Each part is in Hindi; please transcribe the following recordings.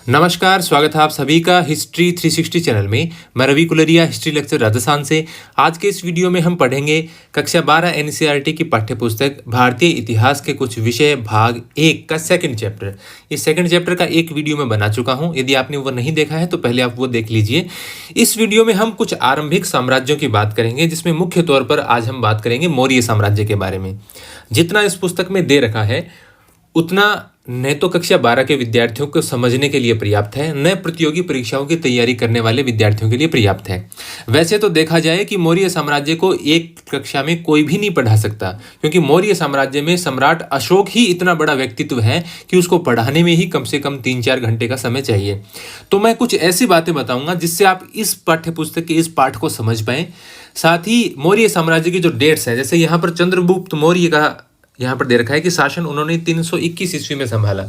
नमस्कार, स्वागत है आप सभी का हिस्ट्री 360 चैनल में। मैं रवि कुलरिया, हिस्ट्री लेक्चर राजस्थान से। आज के इस वीडियो में हम पढ़ेंगे कक्षा 12 एनसीईआरटी की पाठ्यपुस्तक भारतीय इतिहास के कुछ विषय भाग 1 का सेकंड चैप्टर। इस सेकंड चैप्टर का एक वीडियो मैं बना चुका हूं। यदि आपने वो नहीं देखा है तो पहले आप वो देख लीजिए। इस वीडियो में हम कुछ आरंभिक साम्राज्यों की बात करेंगे, जिसमें मुख्य तौर पर आज हम बात करेंगे मौर्य साम्राज्य के बारे में। जितना इस पुस्तक में दे रखा है उतना न तो कक्षा 12 के विद्यार्थियों को समझने के लिए पर्याप्त है, न प्रतियोगी परीक्षाओं की तैयारी करने वाले विद्यार्थियों के लिए पर्याप्त है। वैसे तो देखा जाए कि मौर्य साम्राज्य को एक कक्षा में कोई भी नहीं पढ़ा सकता, क्योंकि मौर्य साम्राज्य में सम्राट अशोक ही इतना बड़ा व्यक्तित्व है कि उसको पढ़ाने में ही कम से कम 3-4 घंटे का समय चाहिए। तो मैं कुछ ऐसी बातें बताऊंगा जिससे आप इस पाठ्यपुस्तक के इस पाठ को समझ पाएं। साथ ही मौर्य साम्राज्य की जो डेट्स हैं, जैसे यहाँ पर चंद्रगुप्त मौर्य का यहाँ पर दे रखा है कि शासन उन्होंने 321 ईस्वी में संभाला,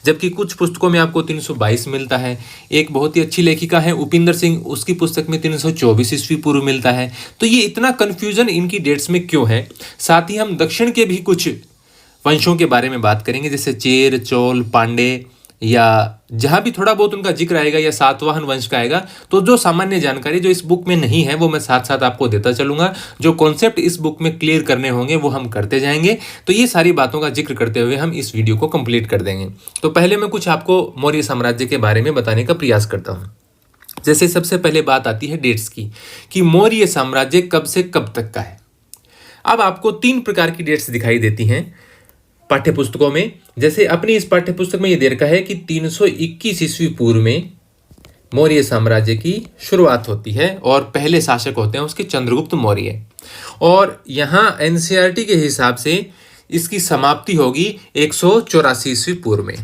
जबकि कुछ पुस्तकों में आपको 322 मिलता है। एक बहुत ही अच्छी लेखिका है उपिंदर सिंह, उसकी पुस्तक में 324 ईस्वी पूर्व मिलता है। तो ये इतना कन्फ्यूजन इनकी डेट्स में क्यों है। साथ ही हम दक्षिण के भी कुछ वंशों के बारे में बात करेंगे, जैसे चेर, चोल, पांडे, या जहाँ भी थोड़ा बहुत उनका जिक्र आएगा या सातवाहन वंश का आएगा, तो जो सामान्य जानकारी जो इस बुक में नहीं है वो मैं साथ साथ आपको देता चलूंगा। जो कॉन्सेप्ट इस बुक में क्लियर करने होंगे वो हम करते जाएंगे। तो ये सारी बातों का जिक्र करते हुए हम इस वीडियो को कंप्लीट कर देंगे। तो पहले मैं कुछ आपको मौर्य साम्राज्य के बारे में बताने का प्रयास करता हूँ। जैसे सबसे पहले बात आती है डेट्स की, कि मौर्य साम्राज्य कब से कब तक का है। अब आपको 3 प्रकार की डेट्स दिखाई देती हैं पाठ्यपुस्तकों में। जैसे अपनी इस पाठ्यपुस्तक में ये दे रखा है कि 321 ईस्वी पूर्व में मौर्य साम्राज्य की शुरुआत होती है और पहले शासक होते हैं उसके चंद्रगुप्त मौर्य। और यहाँ एनसीईआरटी के हिसाब से इसकी समाप्ति होगी 184 ईस्वी पूर्व में।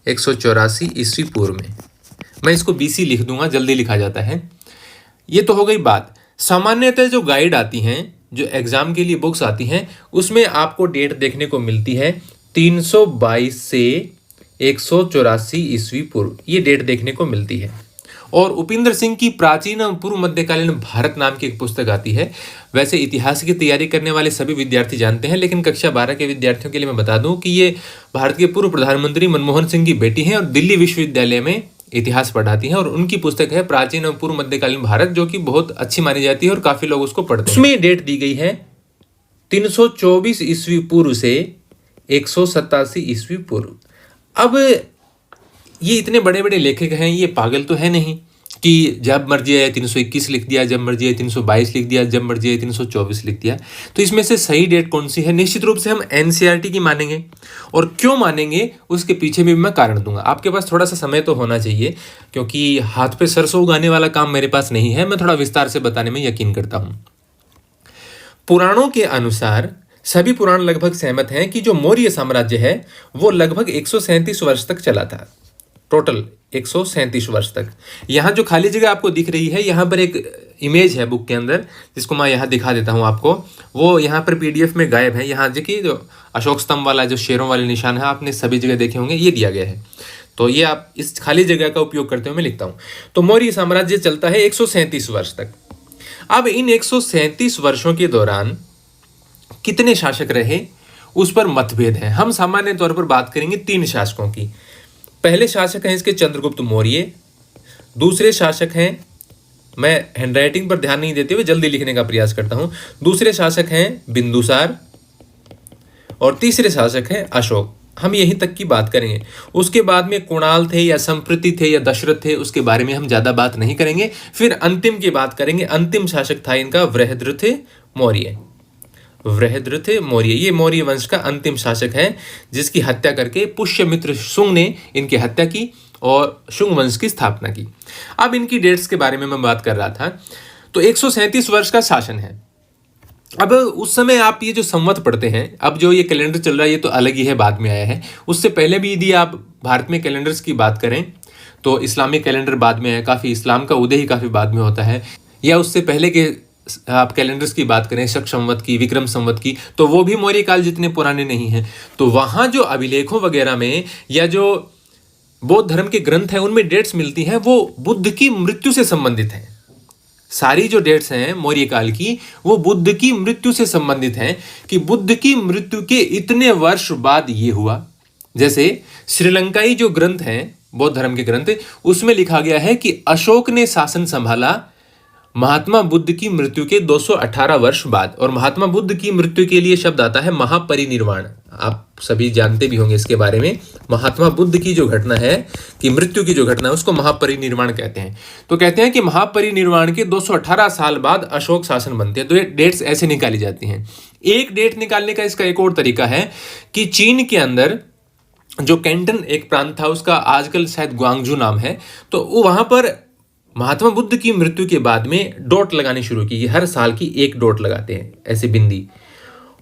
184 ईस्वी पूर्व में, मैं इसको बीसी लिख दूंगा, जल्दी लिखा जाता है। ये तो हो गई बात। सामान्यतः जो गाइड आती हैं, जो एग्जाम के लिए बुक्स आती हैं, उसमें आपको डेट देखने को मिलती है 322 से 184 ईस्वी पूर्व, ये डेट देखने को मिलती है। और उपिंदर सिंह की प्राचीन और पूर्व मध्यकालीन भारत नाम की एक पुस्तक आती है। वैसे इतिहास की तैयारी करने वाले सभी विद्यार्थी जानते हैं, लेकिन कक्षा 12 के विद्यार्थियों के लिए मैं बता दूं कि ये भारत के पूर्व प्रधानमंत्री मनमोहन सिंह की बेटी हैं और दिल्ली विश्वविद्यालय में इतिहास पढ़ाती हैं। और उनकी पुस्तक है प्राचीन और पूर्व मध्यकालीन भारत, जो कि बहुत अच्छी मानी जाती है और काफी लोग उसको पढ़ते हैं। उसमें डेट दी गई है 324 ईस्वी पूर्व से 187 ईस्वी पूर्व। अब ये इतने बड़े बड़े लेखक हैं, ये पागल तो है नहीं कि जब मर्जी आए 321 लिख दिया, जब मर्जी आए 322 लिख दिया, जब मर्जी आए 324 लिख दिया। तो इसमें से सही डेट कौन सी है? निश्चित रूप से हम एनसीईआरटी की मानेंगे, और क्यों मानेंगे उसके पीछे भी मैं कारण दूंगा। आपके पास थोड़ा सा समय तो होना चाहिए, क्योंकि हाथ पे सरसों उगाने वाला काम मेरे पास नहीं है। मैं थोड़ा विस्तार से बताने में यकीन करता हूं। पुराणों के अनुसार सभी पुराण लगभग सहमत हैं कि जो मौर्य साम्राज्य है वो लगभग 137 वर्ष तक चला था। टोटल 137 वर्ष तक। यहाँ जो खाली जगह आपको दिख रही है, यहाँ पर एक इमेज है बुक के अंदर, जिसको मैं यहाँ दिखा देता हूँ आपको। वो यहाँ पर पीडीएफ में गायब है। यहाँ देखिए, जो अशोक स्तंभ वाला जो शेरों वाले निशान है, आपने सभी जगह देखे होंगे, ये दिया गया है। तो ये आप इस खाली जगह का उपयोग करते हुए मैं लिखता हूँ। तो मौर्य साम्राज्य चलता है 137 वर्ष तक। अब इन 137 वर्षों के दौरान कितने शासक रहे उस पर मतभेद है। हम सामान्य तौर पर बात करेंगे 3 शासकों की। पहले शासक हैं इसके चंद्रगुप्त मौर्य। दूसरे शासक हैं, मैं हैंडराइटिंग पर ध्यान नहीं देते हुए जल्दी लिखने का प्रयास करता हूं, दूसरे शासक हैं बिंदुसार, और तीसरे शासक हैं अशोक। हम यहीं तक की बात करेंगे। उसके बाद में कुणाल थे या संप्रति थे या दशरथ थे, उसके बारे में हम ज्यादा बात नहीं करेंगे। फिर अंतिम की बात करेंगे। अंतिम शासक था इनका वृहद्रथ मौर्य। वृहद्रथ मौर्य, ये मौर्य वंश का अंतिम शासक है, जिसकी हत्या करके पुष्यमित्र शुंग ने इनकी हत्या की और शुंग वंश की स्थापना की। अब इनकी डेट्स के बारे में मैं बात कर रहा था। तो 137 वर्ष का शासन है। अब उस समय आप ये जो संवत पढ़ते हैं, अब जो ये कैलेंडर चल रहा है ये तो अलग ही है, बाद में आया है। उससे पहले भी यदि आप भारत में कैलेंडर्स की बात करें तो इस्लामिक कैलेंडर बाद में है। काफ़ी इस्लाम का उदय ही काफ़ी बाद में होता है। या उससे पहले के आप कैलेंडर्स की बात करें, शक संवत की, विक्रम संवत की, तो वो भी मौर्य काल जितने पुराने नहीं हैं। तो वहाँ जो अभिलेखों वगैरह में या जो बौद्ध धर्म के ग्रंथ हैं उनमें डेट्स मिलती हैं, वो बुद्ध की मृत्यु से संबंधित हैं। सारी जो डेट्स हैं मौर्य काल की, वो बुद्ध की मृत्यु से संबंधित हैं कि बुद्ध की मृत्यु के इतने वर्ष बाद ये हुआ। जैसे श्रीलंकाई जो ग्रंथ हैं बौद्ध धर्म के ग्रंथ, उसमें लिखा गया है कि अशोक ने शासन संभाला महात्मा बुद्ध की मृत्यु के 218 वर्ष बाद। और महात्मा बुद्ध की मृत्यु के लिए शब्द आता है महापरिनिर्वाण। आप सभी जानते भी होंगे इसके बारे में। महात्मा बुद्ध की जो घटना है कि मृत्यु की जो घटना है उसको महापरिनिर्वाण कहते हैं। तो कहते हैं कि महापरिनिर्वाण के 218 साल बाद अशोक शासन बनते हैं। तो ये डेट्स ऐसे निकाली जाती हैं। एक डेट निकालने का इसका एक और तरीका है कि चीन के अंदर जो कैंटन एक प्रांत था, उसका आजकल शायद ग्वांगजू नाम है, तो वहां पर महात्मा बुद्ध की मृत्यु के बाद में डॉट लगानी शुरू की। हर साल की एक डॉट लगाते हैं, ऐसे बिंदी,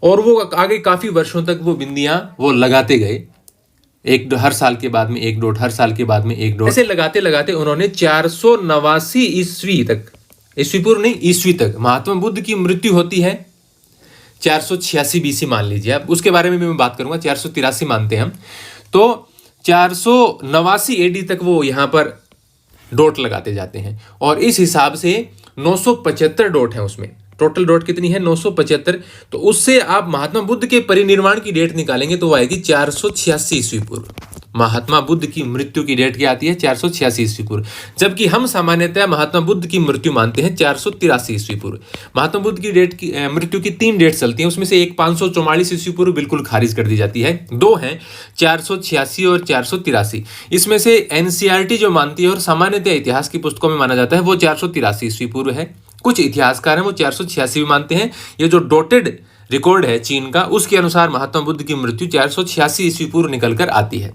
और वो आगे काफी वर्षों तक वो बिंदियां वो लगाते गए। एक हर साल के बाद में एक डॉट, हर साल के बाद में एक डॉट, ऐसे लगाते लगाते उन्होंने 489 ईस्वी तक, ईस्वी पूर्व नहीं ईस्वी तक, महात्मा बुद्ध की मृत्यु होती है 486 BC मान लीजिए आप, उसके बारे में भी मैं बात करूंगा। 483 मानते हैं हम, तो 489 AD तक वो यहाँ पर डॉट लगाते जाते हैं। और इस हिसाब से 975 डॉट है उसमें। टोटल डॉट कितनी है? 975। तो उससे आप महात्मा बुद्ध के परिनिर्वाण की डेट निकालेंगे तो वो आएगी 486 ईस्वी पूर्व। महात्मा बुद्ध की मृत्यु की डेट क्या आती है? 486 ईस्वी पूर्व। जबकि हम सामान्यतः महात्मा बुद्ध की मृत्यु मानते हैं 483 ईस्वी पूर्व। महात्मा बुद्ध की डेट की मृत्यु की 3 डेट चलती हैं, उसमें से एक 544 ईस्वी पूर्व बिल्कुल खारिज कर दी जाती है। 2 हैं 486 और 483। इसमें से NCERT जो मानती है और सामान्यतः इतिहास की पुस्तकों में माना जाता है वो 483 ईस्वी पूर्व है। कुछ इतिहासकार हैं वो 486 भी मानते हैं। ये जो डॉटेड रिकॉर्ड है चीन का, उसके अनुसार महात्मा बुद्ध की मृत्यु 486 ईस्वी पूर्व निकल कर आती है।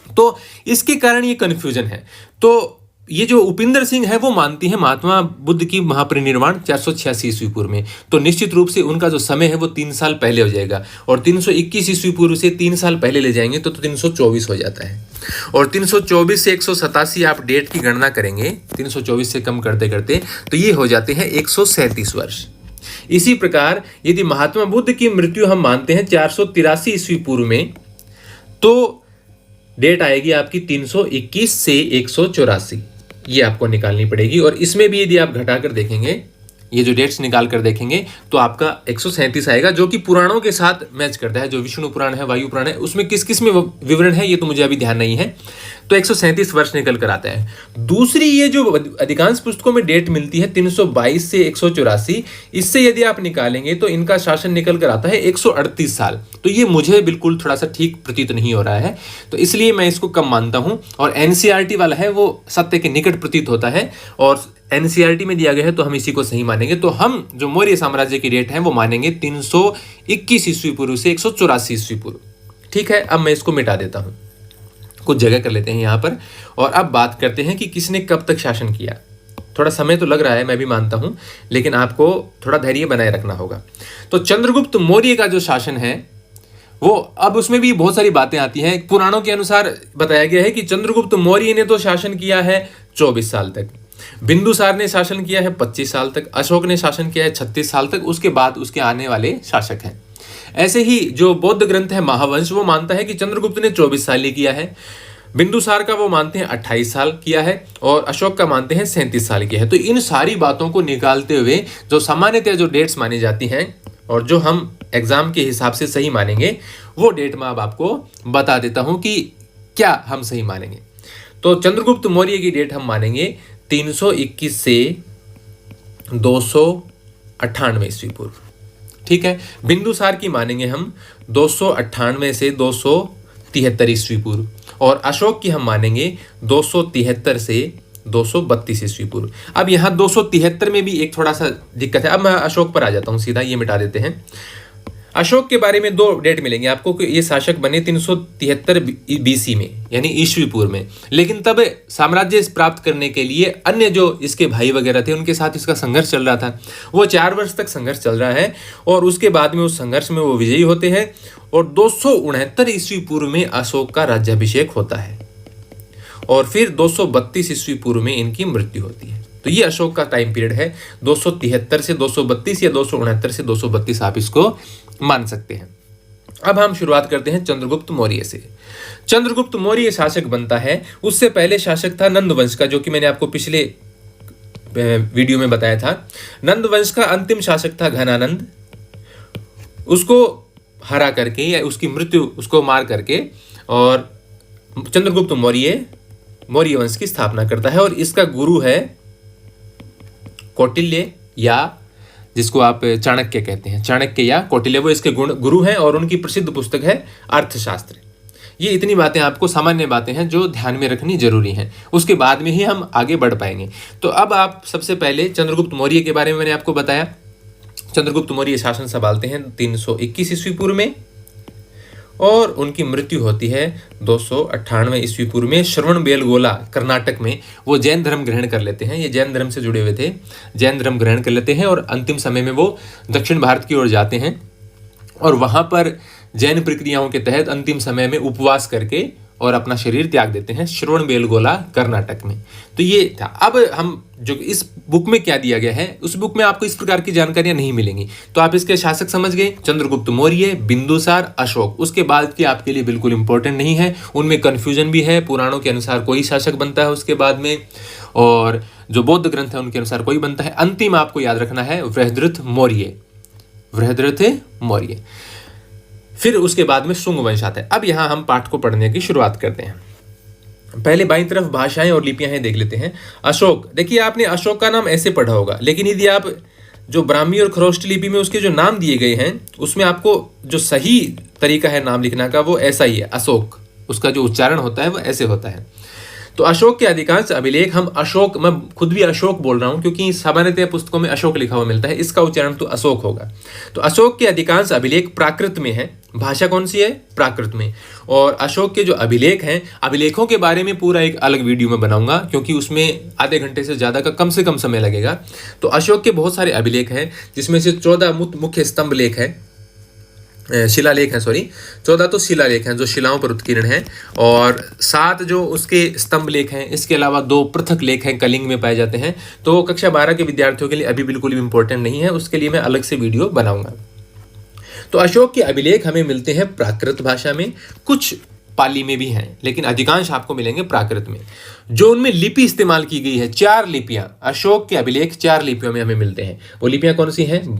तो इसके कारण ये कंफ्यूजन है। तो ये जो उपिंदर सिंह है वो मानती है महात्मा बुद्ध की महापरिनिर्वाण 486 ईस्वी पूर्व में। तो निश्चित रूप से उनका जो समय है वो 3 साल पहले हो जाएगा, और 321 ईस्वी पूर्व से 3 साल पहले ले जाएंगे तो 324 हो जाता है। और 324 से 187 आप डेट की गणना करेंगे, 324 से कम करते करते, तो ये हो जाते हैं 137 वर्ष। इसी प्रकार यदि महात्मा बुद्ध की मृत्यु हम मानते हैं 483 ईस्वी पूर्व में, तो डेट आएगी आपकी 321 से 184, ये आपको निकालनी पड़ेगी। और इसमें भी यदि आप घटाकर देखेंगे, ये जो डेट्स निकाल कर देखेंगे, तो आपका 137 आएगा, जो कि पुराणों के साथ मैच करता है। जो विष्णु पुराण है, वायु पुराण है, उसमें किस किस में विवरण है ये तो मुझे अभी ध्यान नहीं है। तो 137 वर्ष निकल कर आता है। दूसरी ये जो अधिकांश पुस्तकों में डेट मिलती है 322 से 184, इससे यदि आप निकालेंगे तो इनका शासन निकल कर आता है 138 साल। तो ये मुझे बिल्कुल थोड़ा सा ठीक प्रतीत नहीं हो रहा है, तो इसलिए मैं इसको कम मानता हूं। और NCERT वाला है वो सत्य के निकट प्रतीत होता है, और NCERT में दिया गया है तो हम इसी को सही मानेंगे। तो हम जो मौर्य साम्राज्य की डेट है वो मानेंगे 321 ईस्वी पूर्व से 184 ईस्वी पूर्व। ठीक है, अब मैं इसको मिटा देता हूं, कुछ जगह कर लेते हैं यहाँ पर। और अब बात करते हैं कि किसने कब तक शासन किया। थोड़ा समय तो लग रहा है, मैं भी मानता हूं, लेकिन आपको थोड़ा धैर्य बनाए रखना होगा। तो चंद्रगुप्त मौर्य का जो शासन है वो, अब उसमें भी बहुत सारी बातें आती हैं। पुराणों के अनुसार बताया गया है कि चंद्रगुप्त मौर्य ने तो शासन किया है 24 साल तक, बिंदुसार ने शासन किया है 25 साल तक, अशोक ने शासन किया है 36 साल तक, उसके बाद उसके आने वाले शासक हैं। ऐसे ही जो बौद्ध ग्रंथ है महावंश, वो मानता है कि चंद्रगुप्त ने 24 साल ही किया है। बिंदुसार का वो मानते हैं 28 साल किया है, और अशोक का मानते हैं 37 साल किया है। तो इन सारी बातों को निकालते हुए जो सामान्यतः जो डेट्स मानी जाती हैं और जो हम एग्जाम के हिसाब से सही मानेंगे, वो डेट मैं अब आपको बता देता हूं कि क्या हम सही मानेंगे। तो चंद्रगुप्त मौर्य की डेट हम मानेंगे 321 से 298 ईस्वी पूर्व। ठीक है, बिंदुसार की मानेंगे हम 298 से 273 ईस्वी पूर्व, और अशोक की हम मानेंगे 273 से 232 ईस्वी पूर्व। अब यहाँ 273 में भी एक थोड़ा सा दिक्कत है। अब मैं अशोक पर आ जाता हूँ सीधा, ये मिटा देते हैं। अशोक के बारे में 2 डेट मिलेंगे आपको कि ये शासक बने 373 BC में, यानी ईस्वी पूर्व में। लेकिन तब साम्राज्य प्राप्त करने के लिए अन्य जो इसके भाई वगैरह थे उनके साथ इसका संघर्ष चल रहा था। वो 4 वर्ष तक संघर्ष चल रहा है, और उसके बाद में उस संघर्ष में वो विजयी होते हैं, और 269 ईस्वी पूर्व में अशोक का राज्याभिषेक होता है, और फिर 232 ईस्वी पूर्व में इनकी मृत्यु होती है। तो ये अशोक का टाइम पीरियड है, 273 से 232 या 269 से 232 आप इसको मान सकते हैं। अब हम शुरुआत करते हैं चंद्रगुप्त मौर्य से। चंद्रगुप्त मौर्य शासक बनता है, उससे पहले शासक था नंद वंश का, जो कि मैंने आपको पिछले वीडियो में बताया था। नंद वंश का अंतिम शासक था घनानंद, उसको हरा करके या उसकी मृत्यु, उसको मार करके, और चंद्रगुप्त मौर्य मौर्य वंश की स्थापना करता है और इसका गुरु है कौटिल्य, या जिसको आप चाणक्य कहते हैं, चाणक्य या कौटिल्य, वो इसके गुरु हैं और उनकी प्रसिद्ध पुस्तक है अर्थशास्त्र। ये इतनी बातें आपको सामान्य बातें हैं जो ध्यान में रखनी जरूरी हैं, उसके बाद में ही हम आगे बढ़ पाएंगे। तो अब आप सबसे पहले चंद्रगुप्त मौर्य के बारे में मैंने आपको बताया। चंद्रगुप्त मौर्य शासन संभालते हैं 321 ईस्वी पूर्व में और उनकी मृत्यु होती है 298 ईस्वी पूर्व में श्रवणबेलगोला कर्नाटक में। वो जैन धर्म ग्रहण कर लेते हैं, ये जैन धर्म से जुड़े हुए थे, जैन धर्म ग्रहण कर लेते हैं और अंतिम समय में वो दक्षिण भारत की ओर जाते हैं और वहां पर जैन प्रक्रियाओं के तहत अंतिम समय में उपवास करके और अपना शरीर त्याग देते हैं श्रवणबेलगोला कर्नाटक में। तो ये था। अब हम जो इस बुक में क्या दिया गया है, उस बुक में आपको इस प्रकार की जानकारियां नहीं मिलेंगी। तो आप इसके शासक समझ गए, चंद्रगुप्त मौर्य, बिंदुसार, अशोक। उसके बाद की आपके लिए बिल्कुल इंपॉर्टेंट नहीं है, उनमें कंफ्यूजन भी है। पुराणों के अनुसार कोई शासक बनता है उसके बाद में, और जो बौद्ध ग्रंथ है उनके अनुसार कोई बनता है। अंतिम आपको याद रखना है वृहद्रथ मौर्य, वृहद्रथ मौर्य। फिर उसके बाद में शुंग वंश आता है। अब यहां हम पाठ को पढ़ने की शुरुआत करते हैं। पहले बाईं तरफ भाषाएं और लिपियां हैं, देख लेते हैं। अशोक, देखिए आपने अशोक का नाम ऐसे पढ़ा होगा, लेकिन यदि आप जो ब्राह्मी और खरोष्टी लिपि में उसके जो नाम दिए गए हैं उसमें आपको जो सही तरीका है नाम लिखना का वो ऐसा ही है, अशोक। उसका जो उच्चारण होता है वो ऐसे होता है। तो अशोक के अधिकांश अभिलेख, हम अशोक, मैं खुद भी अशोक बोल रहा हूं क्योंकि सामान्यतः पुस्तकों में अशोक लिखा हुआ मिलता है, इसका उच्चारण तो अशोक होगा। तो अशोक के अधिकांश अभिलेख प्राकृत में है। भाषा कौन सी है? प्राकृत में। और अशोक के जो अभिलेख हैं, अभिलेखों के बारे में पूरा एक अलग वीडियो में बनाऊंगा क्योंकि उसमें आधे घंटे से ज्यादा का कम से कम समय लगेगा। तो अशोक के बहुत सारे अभिलेख हैं जिसमें से 14 मुख्य स्तंभ लेख है, शिलालेख है, 14 तो शिलालेख हैं जो शिलाओं पर उत्कीर्ण हैं, और 7 जो उसके स्तंभ लेख हैं। इसके अलावा 2 पृथक लेख हैं, कलिंग में पाए जाते हैं। तो कक्षा 12 के विद्यार्थियों के लिए अभी बिल्कुल भी इंपॉर्टेंट नहीं है, उसके लिए मैं अलग से वीडियो बनाऊंगा। तो अशोक के अभिलेख हमें मिलते हैं प्राकृत भाषा में, कुछ पाली में भी हैं, लेकिन अधिकांश आपको मिलेंगे प्राकृत में। जो उनमें लिपि इस्तेमाल की गई है, 4 लिपियां, अशोक के अभिलेख 4 लिपियों में हमें मिलते हैं। वो लिपियां कौन सी हैं?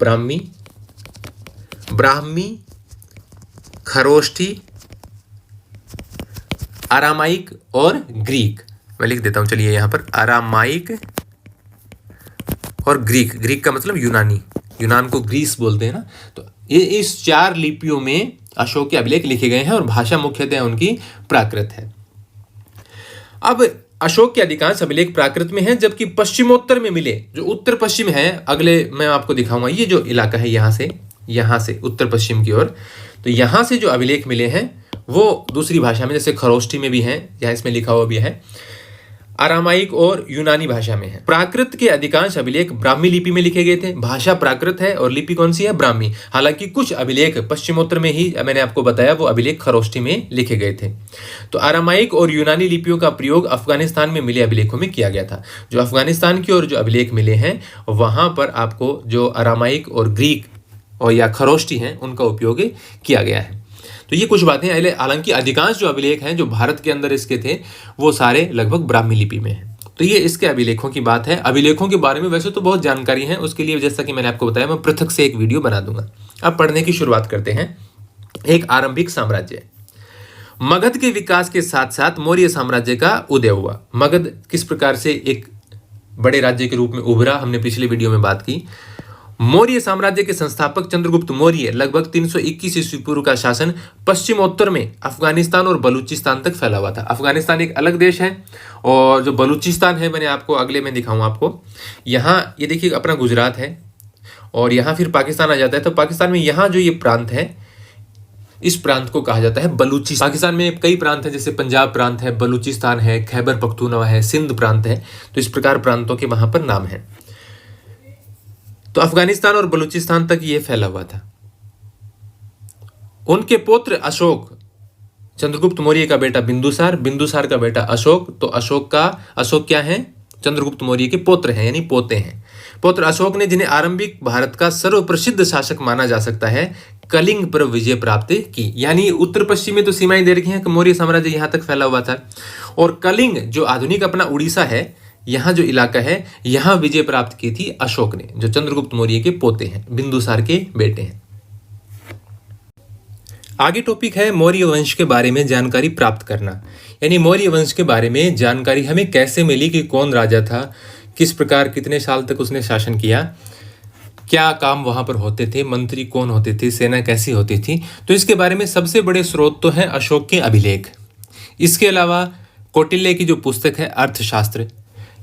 ब्राह्मी, खरोष्ठी, अरामाइक और ग्रीक। मैं लिख देता हूं, चलिए यहां पर अरामाइक और ग्रीक। ग्रीक का मतलब यूनानी, यूनान को ग्रीस बोलते हैं ना। तो ये इस 4 लिपियों में अशोक के अभिलेख लिखे गए हैं और भाषा मुख्यतः उनकी प्राकृत है। अब अशोक के अधिकांश अभिलेख प्राकृत में हैं, जबकि पश्चिमोत्तर में मिले जो उत्तर पश्चिम है, अगले मैं आपको दिखाऊंगा। ये जो इलाका है यहां से उत्तर पश्चिम की ओर, तो यहां से जो अभिलेख मिले हैं वो दूसरी भाषा में, जैसे खरोष्ठी में भी हैं, यहाँ इसमें लिखा हुआ भी है, अरामाइक और यूनानी भाषा में है। प्राकृत के अधिकांश अभिलेख ब्राह्मी लिपि में लिखे गए थे। भाषा प्राकृत है और लिपि कौन सी है? ब्राह्मी। हालांकि कुछ अभिलेख पश्चिमोत्तर में ही, मैंने आपको बताया, वो अभिलेख खरोष्ठी में लिखे गए थे। तो अरामाइक और यूनानी लिपियों का प्रयोग अफगानिस्तान में मिले अभिलेखों में किया गया था। जो अफगानिस्तान की ओर जो अभिलेख मिले हैं वहां पर आपको जो अरामाइक और ग्रीक और या खरोष्ठी हैं उनका उपयोग किया गया है। तो ये कुछ बातें। हालांकि अधिकांश जो अभिलेख हैं जो भारत के अंदर इसके थे वो सारे लगभग ब्राह्मी लिपि में हैं। तो ये इसके अभिलेखों की बात है। अभिलेखों के बारे में वैसे तो बहुत जानकारी है, उसके लिए जैसा कि मैंने आपको बताया मैं पृथक से एक वीडियो बना दूंगा। अब पढ़ने की शुरुआत करते हैं। एक आरंभिक साम्राज्य। मगध के विकास के साथ साथ मौर्य साम्राज्य का उदय हुआ। मगध किस प्रकार से एक बड़े राज्य के रूप में उभरा, हमने पिछले वीडियो में बात की। मौर्य साम्राज्य के संस्थापक चंद्रगुप्त मौर्य लगभग 321 ईस्वी पूर्व का शासन पश्चिमोत्तर में अफगानिस्तान और बलूचिस्तान तक फैला हुआ था। अफगानिस्तान एक अलग देश है और जो बलूचिस्तान है, मैंने आपको अगले में दिखाऊंगा आपको। यहाँ ये देखिए अपना गुजरात है और यहाँ फिर पाकिस्तान आ जाता है। तो पाकिस्तान में यहाँ जो ये प्रांत है, इस प्रांत को कहा जाता है बलूचिस्तान। पाकिस्तान में कई प्रांत हैं, जैसे पंजाब प्रांत है, बलूचिस्तान है, खैबर पख्तूनवा है, सिंध प्रांत है। तो इस प्रकार प्रांतों के वहां पर नाम है। तो अफगानिस्तान और बलूचिस्तान तक ये फैला हुआ था। उनके पुत्र अशोक, चंद्रगुप्त मौर्य का बेटा बिंदुसार, बिंदुसार का बेटा अशोक। तो अशोक क्या है? चंद्रगुप्त मौर्य के पुत्र हैं, यानी पोते हैं। पुत्र अशोक ने, जिन्हें आरंभिक भारत का सर्वप्रसिद्ध शासक माना जा सकता है, कलिंग पर विजय प्राप्त की। यानी उत्तर पश्चिम में तो सीमाएं दे रखी हैं कि मौर्य साम्राज्य यहां तक फैला हुआ था, और कलिंग जो आधुनिक अपना उड़ीसा है, यहाँ जो इलाका है, यहाँ विजय प्राप्त की थी अशोक ने, जो चंद्रगुप्त मौर्य के पोते हैं, बिंदुसार के बेटे हैं। आगे टॉपिक है मौर्य वंश के बारे में जानकारी प्राप्त करना। यानी मौर्य वंश के बारे में जानकारी हमें कैसे मिली कि कौन राजा था, किस प्रकार कितने साल तक उसने शासन किया, क्या काम वहाँ पर होते थे, मंत्री कौन होते थे, सेना कैसी होती थी। तो इसके बारे में सबसे बड़े स्रोत तो हैं अशोक के अभिलेख। इसके अलावा कौटिल्य की जो पुस्तक है अर्थशास्त्र,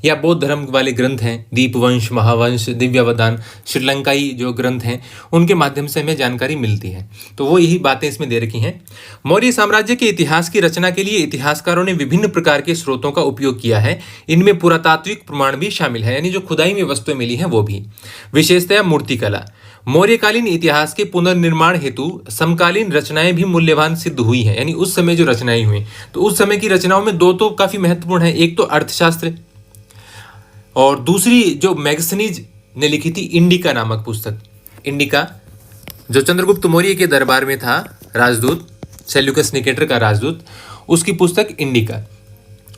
या बौद्ध धर्म वाले ग्रंथ हैं दीपवंश, महावंश, दिव्यावदान, श्रीलंकाई जो ग्रंथ हैं उनके माध्यम से हमें जानकारी मिलती है। तो वो यही बातें इसमें दे रखी हैं। मौर्य साम्राज्य के इतिहास की रचना के लिए इतिहासकारों ने विभिन्न प्रकार के स्रोतों का उपयोग किया है। इनमें पुरातात्विक प्रमाण भी शामिल है, यानी जो खुदाई में वस्तुएं मिली हैं वो भी। विशेषतया मूर्तिकला। मौर्यकालीन इतिहास के पुनर्निर्माण हेतु समकालीन रचनाएं भी मूल्यवान सिद्ध हुई हैं। यानी उस समय जो रचनाएं हुई, तो उस समय की रचनाओं में दो तो काफी महत्वपूर्ण है। एक तो अर्थशास्त्र और दूसरी जो मैगस्थनीज ने लिखी थी इंडिका नामक पुस्तक। इंडिका जो चंद्रगुप्त मौर्य के दरबार में था राजदूत, सेल्यूकस निकेटर का राजदूत, उसकी पुस्तक इंडिका।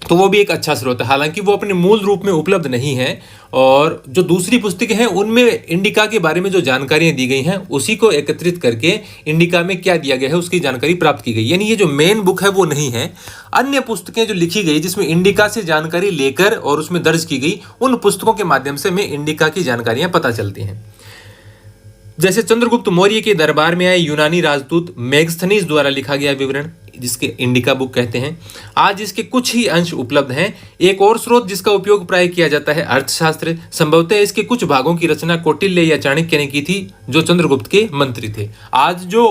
तो वो भी एक अच्छा स्रोत है, हालांकि वो अपने मूल रूप में उपलब्ध नहीं है। और जो दूसरी पुस्तकें हैं उनमें इंडिका के बारे में जो जानकारियां दी गई हैं उसी को एकत्रित करके इंडिका में क्या दिया गया है उसकी जानकारी प्राप्त की गई। यानी ये जो मेन बुक है वो नहीं है। अन्य पुस्तकें जो लिखी गई जिसमें इंडिका से जानकारी लेकर और उसमें दर्ज की गई, उन पुस्तकों के माध्यम से हमें इंडिका की जानकारियां पता चलती हैं। जैसे चंद्रगुप्त मौर्य के दरबार में आए यूनानी राजदूत मेगस्थनीज द्वारा लिखा गया विवरण, जिसके इंडिका बुक कहते हैं, आज इसके कुछ ही अंश उपलब्ध हैं। एक और स्रोत जिसका उपयोग प्राय किया जाता है अर्थशास्त्र। संभवतः इसके कुछ भागों की रचना कौटिल्य या चाणक्य ने की थी, जो चंद्रगुप्त के मंत्री थे। आज जो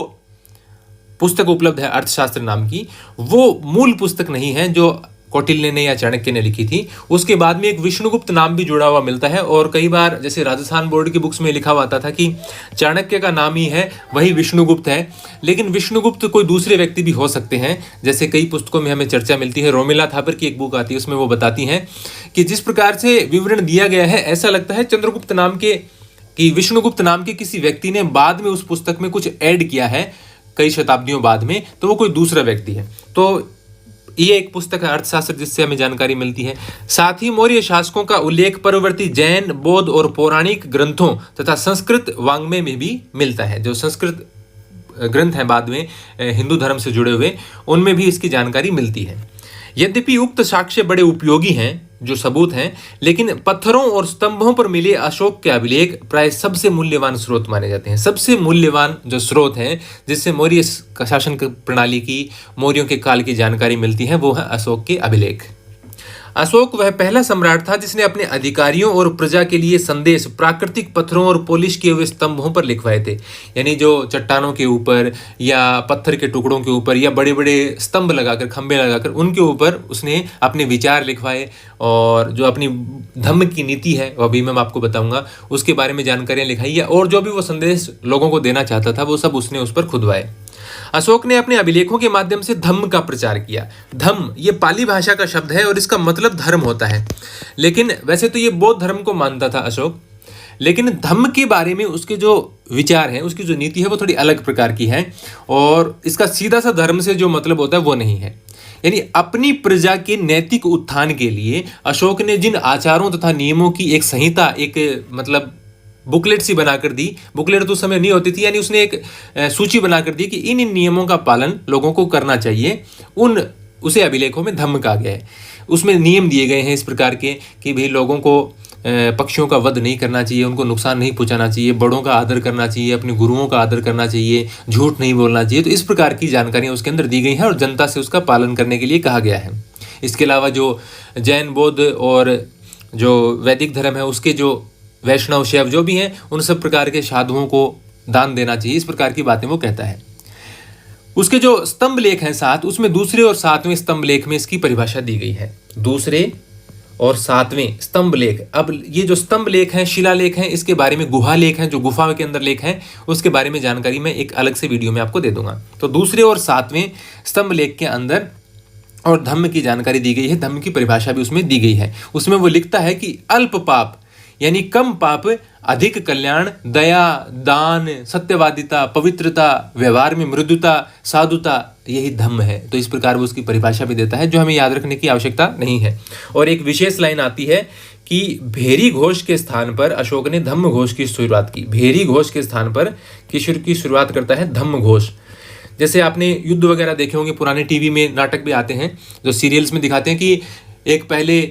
पुस्तक उपलब्ध है अर्थशास्त्र नाम की, वो मूल पुस्तक नहीं है जो कौटिल्य ने या चाणक्य ने लिखी थी। उसके बाद में एक विष्णुगुप्त नाम भी जुड़ा हुआ मिलता है, और कई बार जैसे राजस्थान बोर्ड की बुक्स में लिखा हुआ आता था कि चाणक्य का नाम ही है, वही विष्णुगुप्त है। लेकिन विष्णुगुप्त कोई दूसरे व्यक्ति भी हो सकते हैं। जैसे कई पुस्तकों में हमें चर्चा मिलती है, रोमिला थापर की एक बुक आती है, उसमें वो बताती हैं कि जिस प्रकार से विवरण दिया गया है ऐसा लगता है चंद्रगुप्त नाम के कि विष्णुगुप्त नाम के किसी व्यक्ति ने बाद में उस पुस्तक में कुछ ऐड किया है कई शताब्दियों बाद में, तो वो कोई दूसरा व्यक्ति है। तो ये एक पुस्तक है अर्थशास्त्र जिससे हमें जानकारी मिलती है। साथ ही मौर्य शासकों का उल्लेख परवर्ती जैन, बौद्ध और पौराणिक ग्रंथों तथा संस्कृत वाङ्मय में भी मिलता है। जो संस्कृत ग्रंथ हैं बाद में हिंदू धर्म से जुड़े हुए, उनमें भी इसकी जानकारी मिलती है। यद्यपि उक्त साक्ष्य बड़े उपयोगी हैं, जो सबूत हैं, लेकिन पत्थरों और स्तंभों पर मिले अशोक के अभिलेख प्राय सबसे मूल्यवान स्रोत माने जाते हैं। सबसे मूल्यवान जो स्रोत हैं जिससे मौर्य शासन प्रणाली की, मौर्यों के काल की जानकारी मिलती है, वो है अशोक के अभिलेख। अशोक वह पहला सम्राट था जिसने अपने अधिकारियों और प्रजा के लिए संदेश प्राकृतिक पत्थरों और पॉलिश किए हुए स्तंभों पर लिखवाए थे। यानी जो चट्टानों के ऊपर या पत्थर के टुकड़ों के ऊपर या बड़े बड़े स्तंभ लगाकर, खंभे लगाकर उनके ऊपर उसने अपने विचार लिखवाए। और जो अपनी धम्म की नीति है वो अभी मैं आपको बताऊंगा, उसके बारे में जानकारियां लिखाई है, और जो भी वो संदेश लोगों को देना चाहता था वो सब उसने उस पर खुदवाए। अशोक ने अपने अभिलेखों के माध्यम से धम्म का प्रचार किया। धम्म ये पाली भाषा का शब्द है और इसका मतलब धर्म होता है। लेकिन वैसे तो ये बौद्ध धर्म को मानता था अशोक, लेकिन धम्म के बारे में उसके जो विचार हैं, उसकी जो नीति है वो थोड़ी अलग प्रकार की है, और इसका सीधा सा धर्म से जो मतलब होता है वो नहीं है। यानी अपनी प्रजा के नैतिक उत्थान के लिए अशोक ने जिन आचारों तथा नियमों की एक संहिता, एक मतलब बुकलेट सी बनाकर दी। बुकलेट तो उस समय नहीं होती थी, यानी उसने एक सूची बनाकर दी कि इन नियमों का पालन लोगों को करना चाहिए। उसे अभिलेखों में धम्म कहा गया है। उसमें नियम दिए गए हैं इस प्रकार के कि भाई लोगों को पक्षियों का वध नहीं करना चाहिए, उनको नुकसान नहीं पहुंचाना चाहिए, बड़ों का आदर करना चाहिए, अपने गुरुओं का आदर करना चाहिए, झूठ नहीं बोलना चाहिए। तो इस प्रकार की जानकारियां उसके अंदर दी गई हैं और जनता से उसका पालन करने के लिए कहा गया है। इसके अलावा जो जैन, बौद्ध और जो वैदिक धर्म है उसके जो वैष्णव, शैव जो भी हैं, उन सब प्रकार के साधुओं को दान देना चाहिए। इस प्रकार की बातें वो कहता है। उसके जो स्तंभ लेख हैं 7, उसमें दूसरे और 7वें स्तंभ लेख में इसकी परिभाषा दी गई है। दूसरे और 7वें स्तंभ लेख। अब ये जो स्तंभ लेख हैं, शिलालेख हैं, इसके बारे में गुहा लेख हैं, जो गुफा के अंदर लेख हैं, उसके बारे में जानकारी मैं एक अलग से वीडियो में आपको दे दूंगा। तो दूसरे और 7वें स्तंभ लेख के अंदर और धम्म की जानकारी दी गई है। धम्म की परिभाषा भी उसमें दी गई है। उसमें वो लिखता है कि अल्प पाप यानी कम पाप, अधिक कल्याण, दया, दान, सत्यवादिता, पवित्रता, व्यवहार में मृदुता, साधुता, यही धम्म है। तो इस प्रकार वो उसकी परिभाषा भी देता है, जो हमें याद रखने की आवश्यकता नहीं है। और एक विशेष लाइन आती है कि भेरी घोष के स्थान पर अशोक ने धम्म घोष की शुरुआत की। भेरी घोष के स्थान पर किशोर की शुरुआत करता है धम्म घोष। जैसे आपने युद्ध वगैरह देखे होंगे, पुराने टीवी में नाटक भी आते हैं जो सीरियल्स में दिखाते हैं कि एक पहले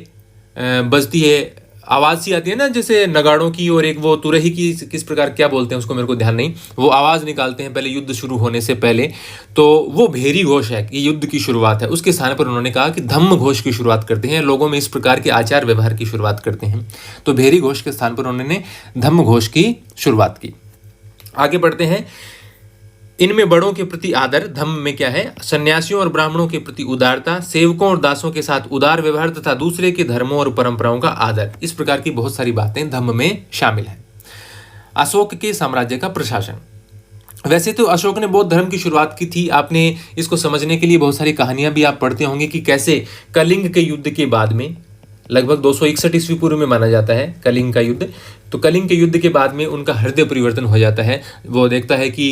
बजती है, आवाज़ सी आती है ना जैसे नगाड़ों की, और एक वो तुरही की, किस प्रकार क्या बोलते हैं उसको मेरे को ध्यान नहीं, वो आवाज़ निकालते हैं पहले युद्ध शुरू होने से पहले, तो वो भेरी घोष है, ये युद्ध की शुरुआत है। उसके स्थान पर उन्होंने कहा कि धम्म घोष की शुरुआत करते हैं, लोगों में इस प्रकार के आचार व्यवहार की शुरुआत करते हैं। तो भेरी घोष के स्थान पर उन्होंने धम्म घोष की शुरुआत की। आगे बढ़ते हैं। इनमें बड़ों के प्रति आदर, धम्म में क्या है, सन्यासियों और ब्राह्मणों के प्रति उदारता, सेवकों और दासों के साथ उदार व्यवहार तथा दूसरे के धर्मों और परंपराओं का आदर, इस प्रकार की बहुत सारी बातें धम्म में शामिल है। अशोक के साम्राज्य का प्रशासन। वैसे तो अशोक ने बौद्ध धर्म की शुरुआत की थी। आपने इसको समझने के लिए बहुत सारी कहानियां भी आप पढ़ते होंगे कि कैसे कलिंग के युद्ध के बाद में, लगभग 261 ईस्वी पूर्व में माना जाता है कलिंग का युद्ध, तो कलिंग के युद्ध के बाद में उनका हृदय परिवर्तन हो जाता है। वो देखता है कि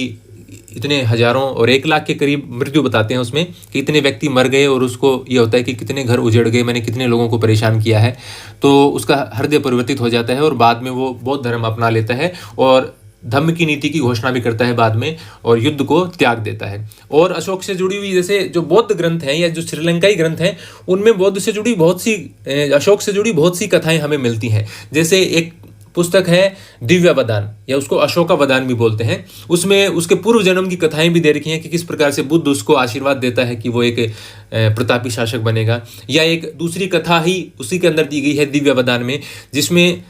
इतने हजारों और 1 लाख के करीब मृत्यु बताते हैं उसमें कि इतने व्यक्ति मर गए, और उसको ये होता है कि कितने घर उजड़ गए, मैंने कितने लोगों को परेशान किया है। तो उसका हृदय परिवर्तित हो जाता है और बाद में वो बौद्ध धर्म अपना लेता है और धम्म की नीति की घोषणा भी करता है बाद में, और युद्ध को त्याग देता है। और अशोक से जुड़ी हुई जैसे जो बौद्ध ग्रंथ हैं या जो श्रीलंकाई ग्रंथ हैं, उनमें बौद्ध से जुड़ी बहुत सी, अशोक से जुड़ी बहुत सी कथाएं हमें मिलती हैं। जैसे एक पुस्तक है दिव्यावदान, या उसको अशोकावदान भी बोलते हैं। उसमें उसके पूर्व जन्म की कथाएं भी दे रखी हैं कि किस प्रकार से बुद्ध उसको आशीर्वाद देता है कि वो एक प्रतापी शासक बनेगा। या एक दूसरी कथा ही उसी के अंदर दी गई है दिव्यावदान में, जिसमें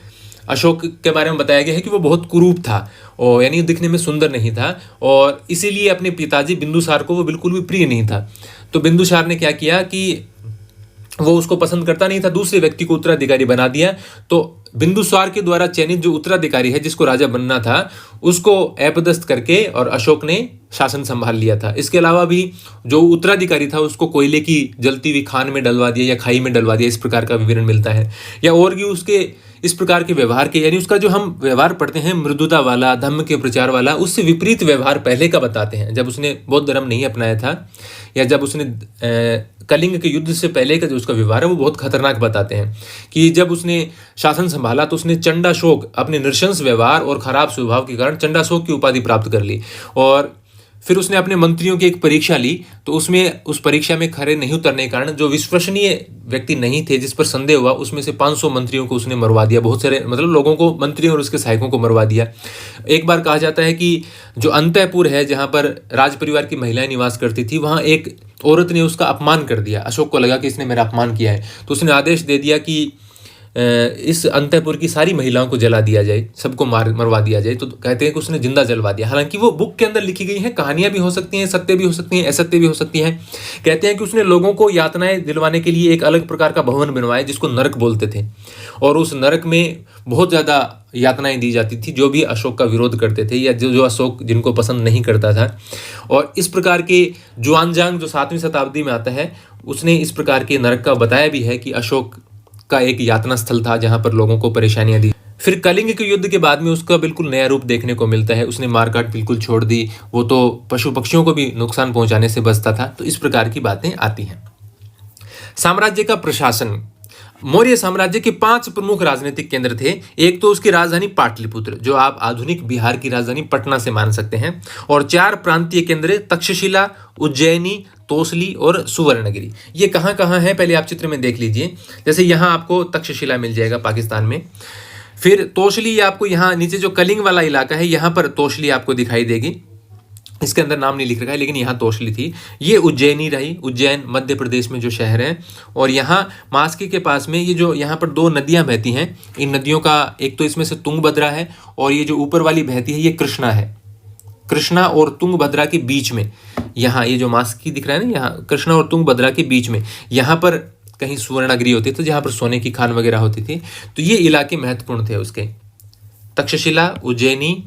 अशोक के बारे में बताया गया है कि वो बहुत कुरूप था, और यानी दिखने में सुंदर नहीं था, और इसीलिए अपने पिताजी बिंदुसार को वो बिल्कुल भी प्रिय नहीं था। तो बिंदुसार ने क्या किया कि वो उसको पसंद करता नहीं था, दूसरे व्यक्ति को उत्तराधिकारी बना दिया। तो बिंदुसार के द्वारा चयनित जो उत्तराधिकारी है, जिसको राजा बनना था, उसको अपदस्थ करके और अशोक ने शासन संभाल लिया था। इसके अलावा भी जो उत्तराधिकारी था उसको कोयले की जलती हुई खान में डलवा दिया या खाई में डलवा दिया, इस प्रकार का विवरण मिलता है। या और भी उसके इस प्रकार के व्यवहार के, यानी उसका जो हम व्यवहार पढ़ते हैं मृदुता वाला, धम्म के प्रचार वाला, उससे विपरीत व्यवहार पहले का बताते हैं, जब उसने बौद्ध धर्म नहीं अपनाया था, या जब उसने कलिंग के युद्ध से पहले का जो उसका व्यवहार है वो बहुत खतरनाक बताते हैं। कि जब उसने शासन संभाला तो उसने चंडाशोक, अपने नृशंस व्यवहार और खराब स्वभाव के कारण चंडाशोक की उपाधि प्राप्त कर ली। और फिर उसने अपने मंत्रियों की एक परीक्षा ली, तो उसमें उस परीक्षा में खरे नहीं उतरने के कारण जो विश्वसनीय व्यक्ति नहीं थे, जिस पर संदेह हुआ, उसमें से 500 मंत्रियों को उसने मरवा दिया। बहुत सारे मतलब लोगों को, मंत्रियों और उसके सहायकों को मरवा दिया। एक बार कहा जाता है कि जो अंतःपुर है, जहाँ पर राज परिवार की महिलाएं निवास करती थी, वहाँ एक औरत ने उसका अपमान कर दिया। अशोक को लगा कि इसने मेरा अपमान किया है, तो उसने आदेश दे दिया कि इस अंतःपुर की सारी महिलाओं को जला दिया जाए, सबको मरवा दिया जाए। तो कहते हैं कि उसने जिंदा जलवा दिया। हालांकि वो बुक के अंदर लिखी गई है, कहानियां भी हो सकती हैं, सत्य भी हो सकती हैं, असत्य भी हो सकती हैं। कहते हैं कि उसने लोगों को यातनाएं दिलवाने के लिए एक अलग प्रकार का भवन बनवाया, जिसको नरक बोलते थे, और उस नरक में बहुत ज़्यादा यातनाएं दी जाती थी जो भी अशोक का विरोध करते थे, या जो अशोक जिनको पसंद नहीं करता था। और इस प्रकार के जुआनजांग जो 7वीं शताब्दी में आता है, उसने इस प्रकार के नरक का बताया भी है कि अशोक का एक यातना स्थल था जहां पर लोगों को परेशानियां दी। फिर कलिंग के युद्ध के बाद में उसका बिल्कुल नया रूप देखने को मिलता है। उसने मारकाट बिल्कुल छोड़ दी, वो तो पशु पक्षियों को भी नुकसान पहुंचाने से बचता था। तो इस प्रकार की बातें आती हैं। साम्राज्य का प्रशासन। मौर्य साम्राज्य के 5 प्रमुख राजनीतिक केंद्र थे। एक तो उसकी राजधानी पाटलिपुत्र, जो आप आधुनिक बिहार की राजधानी पटना से मान सकते हैं, और 4 प्रांतीय केंद्र तक्षशिला, उज्जैनी, तोसली और सुवर्णगिरी। ये कहाँ कहाँ है पहले आप चित्र में देख लीजिए। जैसे यहाँ आपको तक्षशिला मिल जाएगा पाकिस्तान में, फिर तोसली आपको यहाँ नीचे जो कलिंग वाला इलाका है, यहाँ पर तोसली आपको दिखाई देगी। इसके अंदर नाम नहीं लिख रखा है, लेकिन यहाँ तोसली थी। ये उज्जैनी रही, उज्जैन मध्य प्रदेश में जो शहर है। और यहाँ मास्की के पास में ये जो यहाँ पर 2 नदियाँ बहती हैं, इन नदियों का एक तो इसमें से तुंगभद्रा है, और ये जो ऊपर वाली बहती है ये कृष्णा है। कृष्णा और तुंगभद्रा के बीच में यहाँ ये जो मास्की दिख रहा है ना, यहाँ कृष्णा और तुंगभद्रा के बीच में यहाँ पर कहीं सुवर्णगिरी होती थी, जहाँ पर सोने की खान वगैरह होती थी। तो ये इलाके महत्वपूर्ण थे उसके, तक्षशिला, उज्जैनी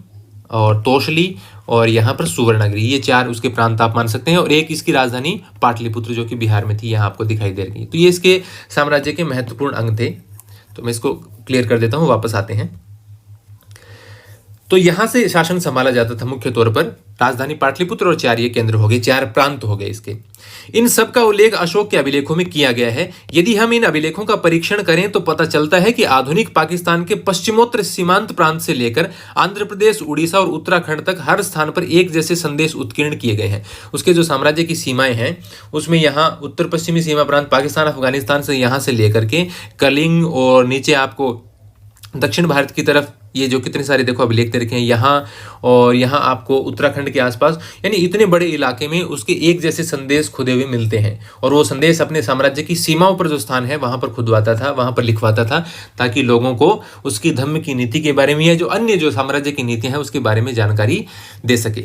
और तोसली, और यहाँ पर सुवर्णगिरी। ये 4 उसके प्रांत आप मान सकते हैं। और एक इसकी राजधानी पाटलिपुत्र जो कि बिहार में थी, यहाँ आपको दिखाई दे रही है। तो ये इसके साम्राज्य के महत्वपूर्ण अंग थे। तो मैं इसको क्लियर कर देता हूँ, वापस आते हैं। तो यहाँ से शासन संभाला जाता था मुख्य तौर पर। राजधानी पाटलिपुत्र और 4 ये केंद्र हो गए, 4 प्रांत हो गए इसके। इन सब का उल्लेख अशोक के अभिलेखों में किया गया है। यदि हम इन अभिलेखों का परीक्षण करें तो पता चलता है कि आधुनिक पाकिस्तान के पश्चिमोत्तर सीमांत प्रांत से लेकर आंध्र प्रदेश, उड़ीसा और उत्तराखंड तक हर स्थान पर एक जैसे संदेश उत्कीर्ण किए गए हैं। उसके जो साम्राज्य की सीमाएं हैं उसमें यहाँ उत्तर पश्चिमी सीमा प्रांत पाकिस्तान, अफगानिस्तान से यहाँ से लेकर के कलिंग और नीचे आपको दक्षिण भारत की तरफ ये जो कितने सारे देखो अभिलेख दे रखे हैं यहाँ, और यहाँ आपको उत्तराखंड के आसपास, यानी इतने बड़े इलाके में उसके एक जैसे संदेश खुदे हुए मिलते हैं। और वो संदेश अपने साम्राज्य की सीमाओं पर जो स्थान है वहां पर खुदवाता था, वहां पर लिखवाता था, ताकि लोगों को उसकी धम्म की नीति के बारे में या जो अन्य जो साम्राज्य की नीतियां हैं उसके बारे में जानकारी दे सके।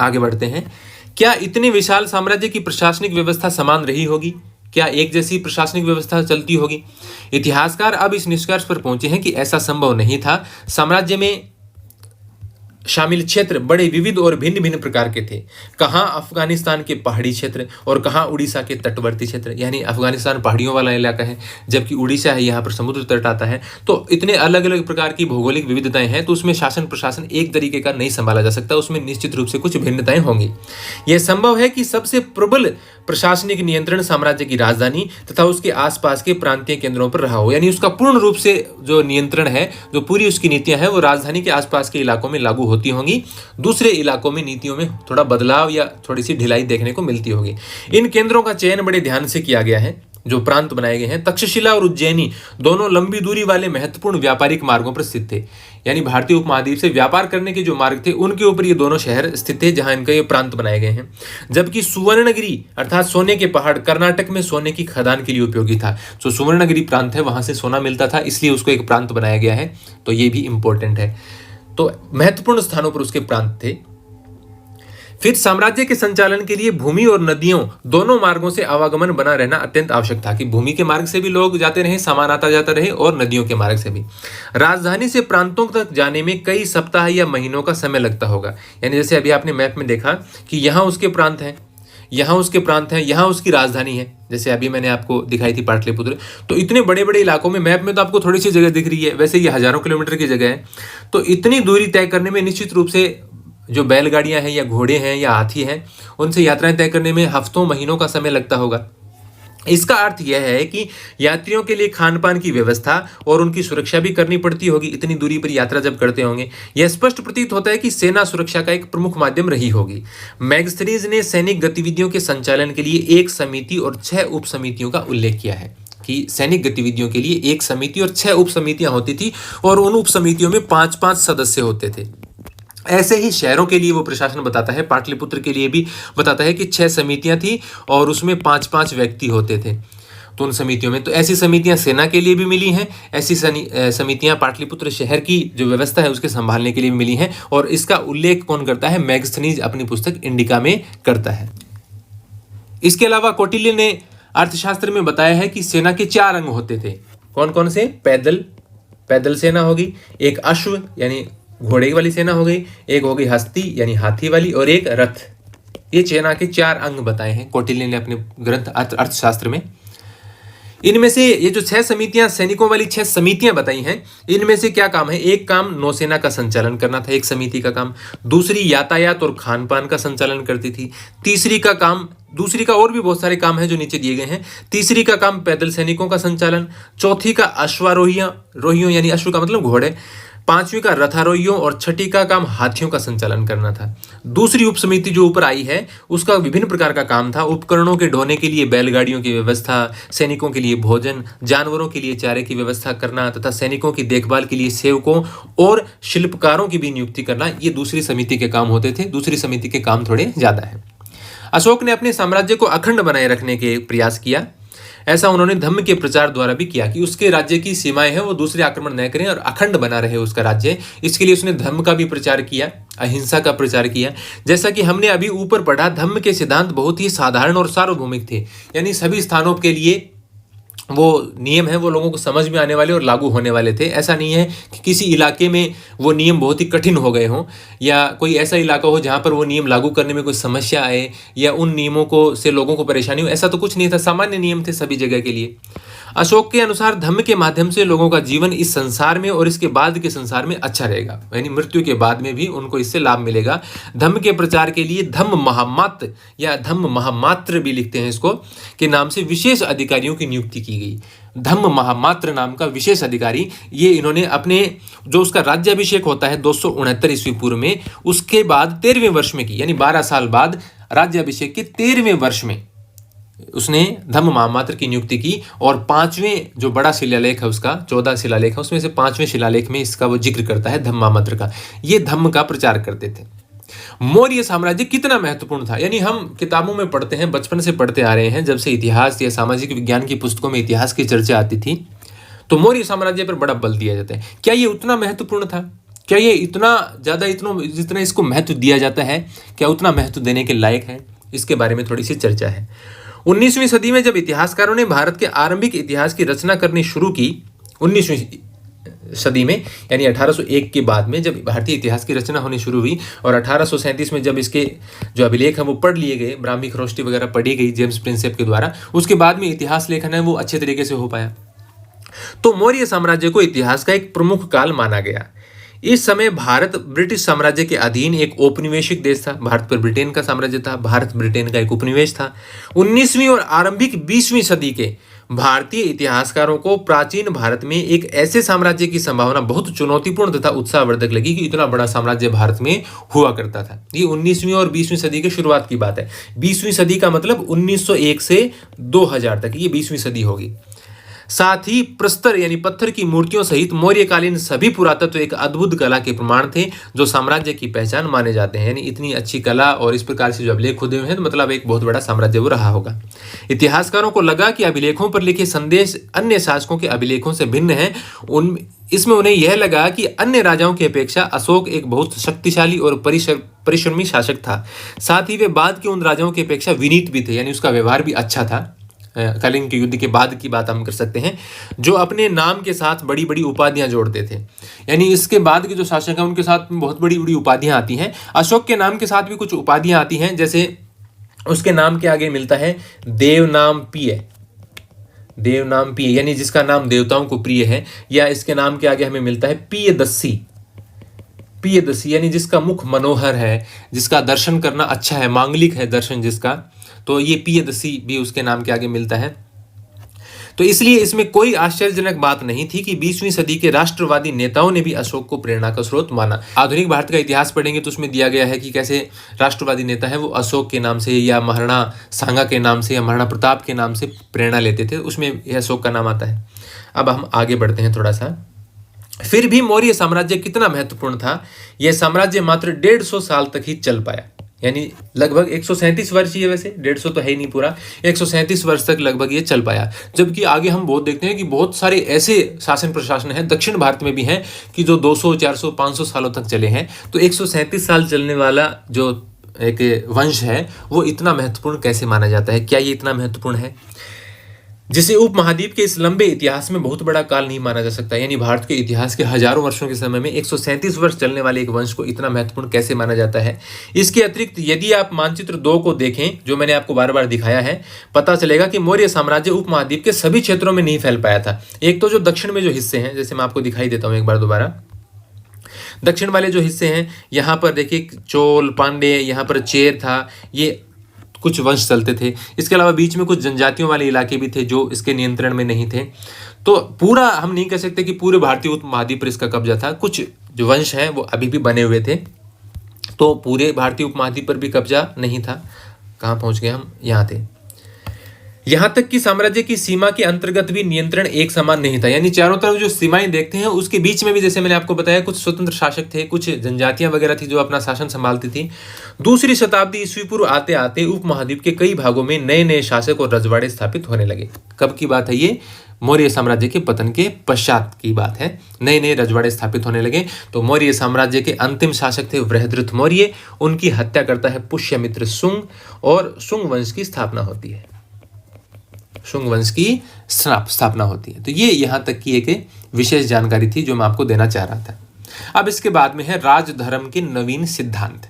आगे बढ़ते हैं। क्या इतने विशाल साम्राज्य की प्रशासनिक व्यवस्था समान रही होगी? क्या एक जैसी प्रशासनिक व्यवस्था चलती होगी? इतिहासकार अब इस निष्कर्ष पर पहुंचे हैं कि ऐसा संभव नहीं था। साम्राज्य में शामिल क्षेत्र बड़े विविध और भिन्न भिन्न प्रकार के थे। कहाँ अफगानिस्तान के पहाड़ी क्षेत्र और कहाँ उड़ीसा के तटवर्ती क्षेत्र, यानी अफगानिस्तान पहाड़ियों वाला इलाका है जबकि उड़ीसा है यहाँ पर समुद्र तट आता है। तो इतने अलग अलग प्रकार की भौगोलिक विविधताएं हैं, तो उसमें शासन प्रशासन एक तरीके का नहीं संभाला जा सकता, उसमें निश्चित रूप से कुछ भिन्नताएं होंगी। यह संभव है कि सबसे प्रबल प्रशासनिक नियंत्रण साम्राज्य की राजधानी तथा उसके आसपास के प्रांतीय केंद्रों पर रहा हो, यानी उसका पूर्ण रूप से जो नियंत्रण है, जो पूरी उसकी नीतियां हैं वो राजधानी के आसपास के इलाकों में लागू होती होंगी। दूसरे इलाकों में नीतियों में थोड़ा बदलाव या थोड़ी सी ढिलाई देखने को मिलती होगी। इन केंद्रों का चयन बड़े ध्यान से किया गया है। जो प्रांत बनाए गए हैं, तक्षशिला और उज्जैनी दोनों लंबी दूरी वाले महत्वपूर्ण व्यापारिक मार्गों पर स्थित थे, यानी भारतीय उपमहाद्वीप से व्यापार करने के जो मार्ग थे उनके ऊपर ये दोनों शहर स्थित थे जहां इनके ये प्रांत बनाए गए हैं। जबकि सुवर्णगिरी अर्थात सोने के पहाड़ कर्नाटक में सोने की खदान के लिए उपयोगी था। जो सुवर्णगिरी प्रांत है वहां से सोना मिलता था, इसलिए उसको एक प्रांत बनाया गया है, तो ये भी इंपॉर्टेंट है। तो महत्वपूर्ण स्थानों पर उसके प्रांत थे। फिर साम्राज्य के संचालन के लिए भूमि और नदियों दोनों मार्गों से आवागमन बना रहना अत्यंत आवश्यक था, कि भूमि के मार्ग से भी लोग जाते रहे, सामान आता जाता रहे, और नदियों के मार्ग से भी। राजधानी से प्रांतों तक जाने में कई सप्ताह या महीनों का समय लगता होगा, यानी जैसे अभी आपने मैप में देखा कि यहाँ उसके प्रांत हैं, यहाँ उसके प्रांत हैं, यहाँ उसकी राजधानी है, जैसे अभी मैंने आपको दिखाई थी पाटलिपुत्र। तो इतने बड़े बड़े इलाकों में मैप में तो आपको थोड़ी सी जगह दिख रही है, वैसे ये हजारों किलोमीटर की जगह है। तो इतनी दूरी तय करने में निश्चित रूप से जो बैलगाड़ियां हैं या घोड़े हैं या हाथी हैं, उनसे यात्राएं तय करने में हफ्तों महीनों का समय लगता होगा। इसका अर्थ यह है कि यात्रियों के लिए खान पान की व्यवस्था और उनकी सुरक्षा भी करनी पड़ती होगी, इतनी दूरी पर यात्रा जब करते होंगे। यह स्पष्ट प्रतीत होता है कि सेना सुरक्षा का एक प्रमुख माध्यम रही होगी। मैगस्थनीज ने सैनिक गतिविधियों के संचालन के लिए एक समिति और 6 उप समितियों का उल्लेख किया है, कि सैनिक गतिविधियों के लिए एक समिति और 6 उप समितियां होती थी, और उन उप समितियों में 5-5 सदस्य होते थे। ऐसे ही शहरों के लिए वो प्रशासन बताता है, पाटलिपुत्र के लिए भी बताता है कि 6 समितियां थी और उसमें 5-5 व्यक्ति होते थे। तो उन समितियों में, तो ऐसी समितियां सेना के लिए भी मिली हैं, ऐसी समितियां पाटलिपुत्र शहर की जो व्यवस्था है उसके संभालने के लिए भी मिली हैं। और इसका उल्लेख कौन करता है? मैगस्थनीज अपनी पुस्तक इंडिका में करता है। इसके अलावा कौटिल्य ने अर्थशास्त्र में बताया है कि सेना के 4 अंग होते थे। कौन कौन से? पैदल सेना होगी, एक अश्व यानी घोड़े वाली सेना हो गई, एक हो गई हस्ती यानी हाथी वाली, और एक रथ। ये सेना के 4 अंग बताए हैं कौटिल्य ने अपने ग्रंथ अर्थशास्त्र में। इनमें से ये जो 6 समितियां, सैनिकों वाली 6 समितियां बताई हैं, इनमें से क्या काम है? एक काम नौसेना का संचालन करना था, एक समिति का काम। दूसरी यातायात और खान पान का संचालन करती थी। दूसरी का और भी बहुत सारे काम हैं जो नीचे दिए गए हैं। तीसरी का काम पैदल सैनिकों का संचालन। चौथी का रोहियों यानी अश्व का मतलब घोड़े। 5वीं का रथारोहियों, और 6ठी का काम हाथियों का संचालन करना था। दूसरी उप समिति जो ऊपर आई है उसका विभिन्न प्रकार का काम था। उपकरणों के ढोने के लिए बैलगाड़ियों की व्यवस्था, सैनिकों के लिए भोजन, जानवरों के लिए चारे की व्यवस्था करना, तथा सैनिकों की देखभाल के लिए सेवकों और शिल्पकारों की भी नियुक्ति करना, ये दूसरी समिति के काम होते थे। दूसरी समिति के काम थोड़े ज्यादा है। अशोक ने अपने साम्राज्य को अखंड बनाए रखने के प्रयास किया। ऐसा उन्होंने धम्म के प्रचार द्वारा भी किया, कि उसके राज्य की सीमाएं हैं वो दूसरे आक्रमण न करें और अखंड बना रहे उसका राज्य। इसके लिए उसने धम्म का भी प्रचार किया, अहिंसा का प्रचार किया। जैसा कि हमने अभी ऊपर पढ़ा, धम्म के सिद्धांत बहुत ही साधारण और सार्वभौमिक थे, यानी सभी स्थानों के लिए वो नियम है वो लोगों को समझ में आने वाले और लागू होने वाले थे। ऐसा नहीं है कि किसी इलाके में वो नियम बहुत ही कठिन हो गए हों, या कोई ऐसा इलाका हो जहाँ पर वो नियम लागू करने में कोई समस्या आए, या उन नियमों को से लोगों को परेशानी हो। ऐसा तो कुछ नहीं था, सामान्य नियम थे सभी जगह के लिए। अशोक के अनुसार धम्म के माध्यम से लोगों का जीवन इस संसार में और इसके बाद के संसार में अच्छा रहेगा, यानी मृत्यु के बाद में भी उनको इससे लाभ मिलेगा। धम्म के प्रचार के लिए धम्म महामात्र या धम्म महामात्र भी लिखते हैं इसको, के नाम से विशेष अधिकारियों की नियुक्ति की गई। धम्म महामात्र नाम का विशेष अधिकारी, ये इन्होंने अपने जो उसका राज्याभिषेक होता है 269 ईस्वी पूर्व में, उसके बाद 13वें वर्ष में की, यानी 12 साल बाद राज्याभिषेक के 13वें वर्ष में उसने धम्म महामात्र की नियुक्ति की। और 5वें जो बड़ा शिलालेख है उसका, 14 शिलालेख है, उसमें से 5वें शिलालेख में इसका वो जिक्र करता है धम्म महामात्र का। ये धम्म का प्रचार करते थे। मौर्य साम्राज्य कितना महत्वपूर्ण था, यानी हम किताबों में पढ़ते हैं, बचपन से पढ़ते आ रहे हैं, जब से इतिहास या सामाजिक विज्ञान की पुस्तकों में इतिहास की चर्चा आती थी तो मौर्य साम्राज्य पर बड़ा बल दिया जाता है। क्या ये उतना महत्वपूर्ण था? क्या ये इतना ज़्यादा, जितना इसको महत्व दिया जाता है, क्या उतना महत्व देने के लायक है? इसके बारे में थोड़ी सी चर्चा है। 19वीं सदी में जब इतिहासकारों ने भारत के आरंभिक इतिहास की रचना करनी शुरू की, 19वीं सदी में यानी 1801 के बाद में जब भारतीय इतिहास की रचना होनी शुरू हुई और 1837 में जब इसके जो अभिलेख हैं वो पढ़ लिए गए, ब्राह्मी खरोष्टी वगैरह पढ़ी गई जेम्स प्रिंसेप के द्वारा, उसके बाद में इतिहास लेखन है वो अच्छे तरीके से हो पाया। तो मौर्य साम्राज्य को इतिहास का एक प्रमुख काल माना गया। इस समय भारत ब्रिटिश साम्राज्य के अधीन एक औपनिवेशिक देश था। भारत पर ब्रिटेन का साम्राज्य था, भारत ब्रिटेन का एक उपनिवेश था। 19वीं और आरंभिक 20वीं सदी के भारतीय इतिहासकारों को प्राचीन भारत में एक ऐसे साम्राज्य की संभावना बहुत चुनौतीपूर्ण तथा उत्साहवर्धक लगी कि इतना बड़ा साम्राज्य भारत में हुआ करता था। ये 19वीं और 20वीं सदी की शुरुआत की बात है। 20वीं सदी का मतलब 1901 से 2000 तक, ये 20वीं सदी होगी। साथ ही प्रस्तर यानी पत्थर की मूर्तियों सहित मौर्यकालीन सभी पुरातत्व एक अद्भुत कला के प्रमाण थे जो साम्राज्य की पहचान माने जाते हैं। यानी इतनी अच्छी कला और इस प्रकार से जो अभिलेख खुदे हुए हैं, तो मतलब एक बहुत बड़ा साम्राज्य वो रहा होगा। इतिहासकारों को लगा कि अभिलेखों पर लिखे संदेश अन्य शासकों के अभिलेखों से भिन्न हैं। इसमें उन्हें यह लगा कि अन्य राजाओं की अपेक्षा अशोक एक बहुत शक्तिशाली और परिश्रमी शासक था। साथ ही वे बाद के उन राजाओं की अपेक्षा विनीत भी थे, यानी उसका व्यवहार भी अच्छा था। कलिंग के युद्ध के बाद की बात हम कर सकते हैं, जो अपने नाम के साथ बड़ी बड़ी उपाधियां जोड़ते थे। यानी इसके बाद के जो शासक हैं उनके साथ बहुत बड़ी बड़ी उपाधियां आती हैं। अशोक के नाम के साथ भी कुछ उपाधियां आती हैं, जैसे उसके नाम के आगे मिलता है देव नाम प्रिय, देव नाम प्रिय यानी जिसका नाम देवताओं को प्रिय है। या इसके नाम के आगे हमें मिलता है प्रियदर्शी, प्रियदर्शी यानी जिसका मुख मनोहर है, जिसका दर्शन करना अच्छा है, मांगलिक है दर्शन जिसका, तो ये प्रियदर्शी भी उसके नाम के आगे मिलता है। तो इसलिए इसमें कोई आश्चर्यजनक बात नहीं थी कि 20वीं सदी के राष्ट्रवादी नेताओं ने भी अशोक को प्रेरणा का स्रोत माना। आधुनिक भारत का इतिहास पढ़ेंगे तो उसमें दिया गया है कि कैसे राष्ट्रवादी नेता है वो अशोक के नाम से या महाराणा सांगा के नाम से या महाराणा प्रताप के नाम से प्रेरणा लेते थे, उसमें यह अशोक का नाम आता है। अब हम आगे बढ़ते हैं थोड़ा सा। फिर भी मौर्य साम्राज्य कितना महत्वपूर्ण था, यह साम्राज्य मात्र 150 साल तक ही चल पाया। यानी लगभग 137 वर्ष ही है, वैसे 150 तो है ही नहीं पूरा, 137 वर्ष तक लगभग ये चल पाया। जबकि आगे हम बहुत देखते हैं कि बहुत सारे ऐसे शासन प्रशासन हैं दक्षिण भारत में भी हैं कि जो 200, 400, 500 सालों तक चले हैं। तो 137 साल चलने वाला जो एक वंश है वो इतना महत्वपूर्ण कैसे माना जाता है? क्या ये इतना महत्वपूर्ण है जिसे उपमहाद्वीप के इस लंबे इतिहास में बहुत बड़ा काल नहीं माना जा सकता? यानी भारत के इतिहास के हजारों वर्षों के समय में 137 वर्ष चलने वाले एक वंश को इतना महत्वपूर्ण कैसे माना जाता है? इसके अतिरिक्त यदि आप मानचित्र 2 को देखें, जो मैंने आपको बार बार दिखाया है, पता चलेगा कि मौर्य साम्राज्य उपमहाद्वीप के सभी क्षेत्रों में नहीं फैल पाया था। एक तो जो दक्षिण में जो हिस्से हैं, जैसे मैं आपको दिखाई देता हूँ एक बार दोबारा, दक्षिण वाले जो हिस्से हैं, यहाँ पर देखिए चोल, पांडे, यहाँ पर चेर था, ये कुछ वंश चलते थे। इसके अलावा बीच में कुछ जनजातियों वाले इलाके भी थे जो इसके नियंत्रण में नहीं थे। तो पूरा हम नहीं कह सकते कि पूरे भारतीय उपमहाद्वीप पर इसका कब्जा था। कुछ जो वंश हैं वो अभी भी बने हुए थे, तो पूरे भारतीय उपमहाद्वीप पर भी कब्जा नहीं था। कहाँ पहुंच गए हम? यहाँ थे। यहाँ तक कि साम्राज्य की सीमा के अंतर्गत भी नियंत्रण एक समान नहीं था। यानी चारों तरफ जो सीमाएं देखते हैं उसके बीच में भी, जैसे मैंने आपको बताया, कुछ स्वतंत्र शासक थे, कुछ जनजातियां वगैरह थी जो अपना शासन संभालती थी। दूसरी शताब्दी ईस्वी पूर्व आते आते उपमहाद्वीप के कई भागों में नए नए शासक और रजवाड़े स्थापित होने लगे। कब की बात है ये? मौर्य साम्राज्य के पतन के पश्चात की बात है। नए नए रजवाड़े स्थापित होने लगे। तो मौर्य साम्राज्य के अंतिम शासक थे बृहद्रथ मौर्य। उनकी हत्या करता है पुष्यमित्र शुंग और शुंग वंश की स्थापना होती है। शुंग वंश की स्थापना होती है। तो ये यहाँ तक की एक विशेष जानकारी थी जो मैं आपको देना चाह रहा था। अब इसके बाद में है राजधर्म के नवीन सिद्धांत,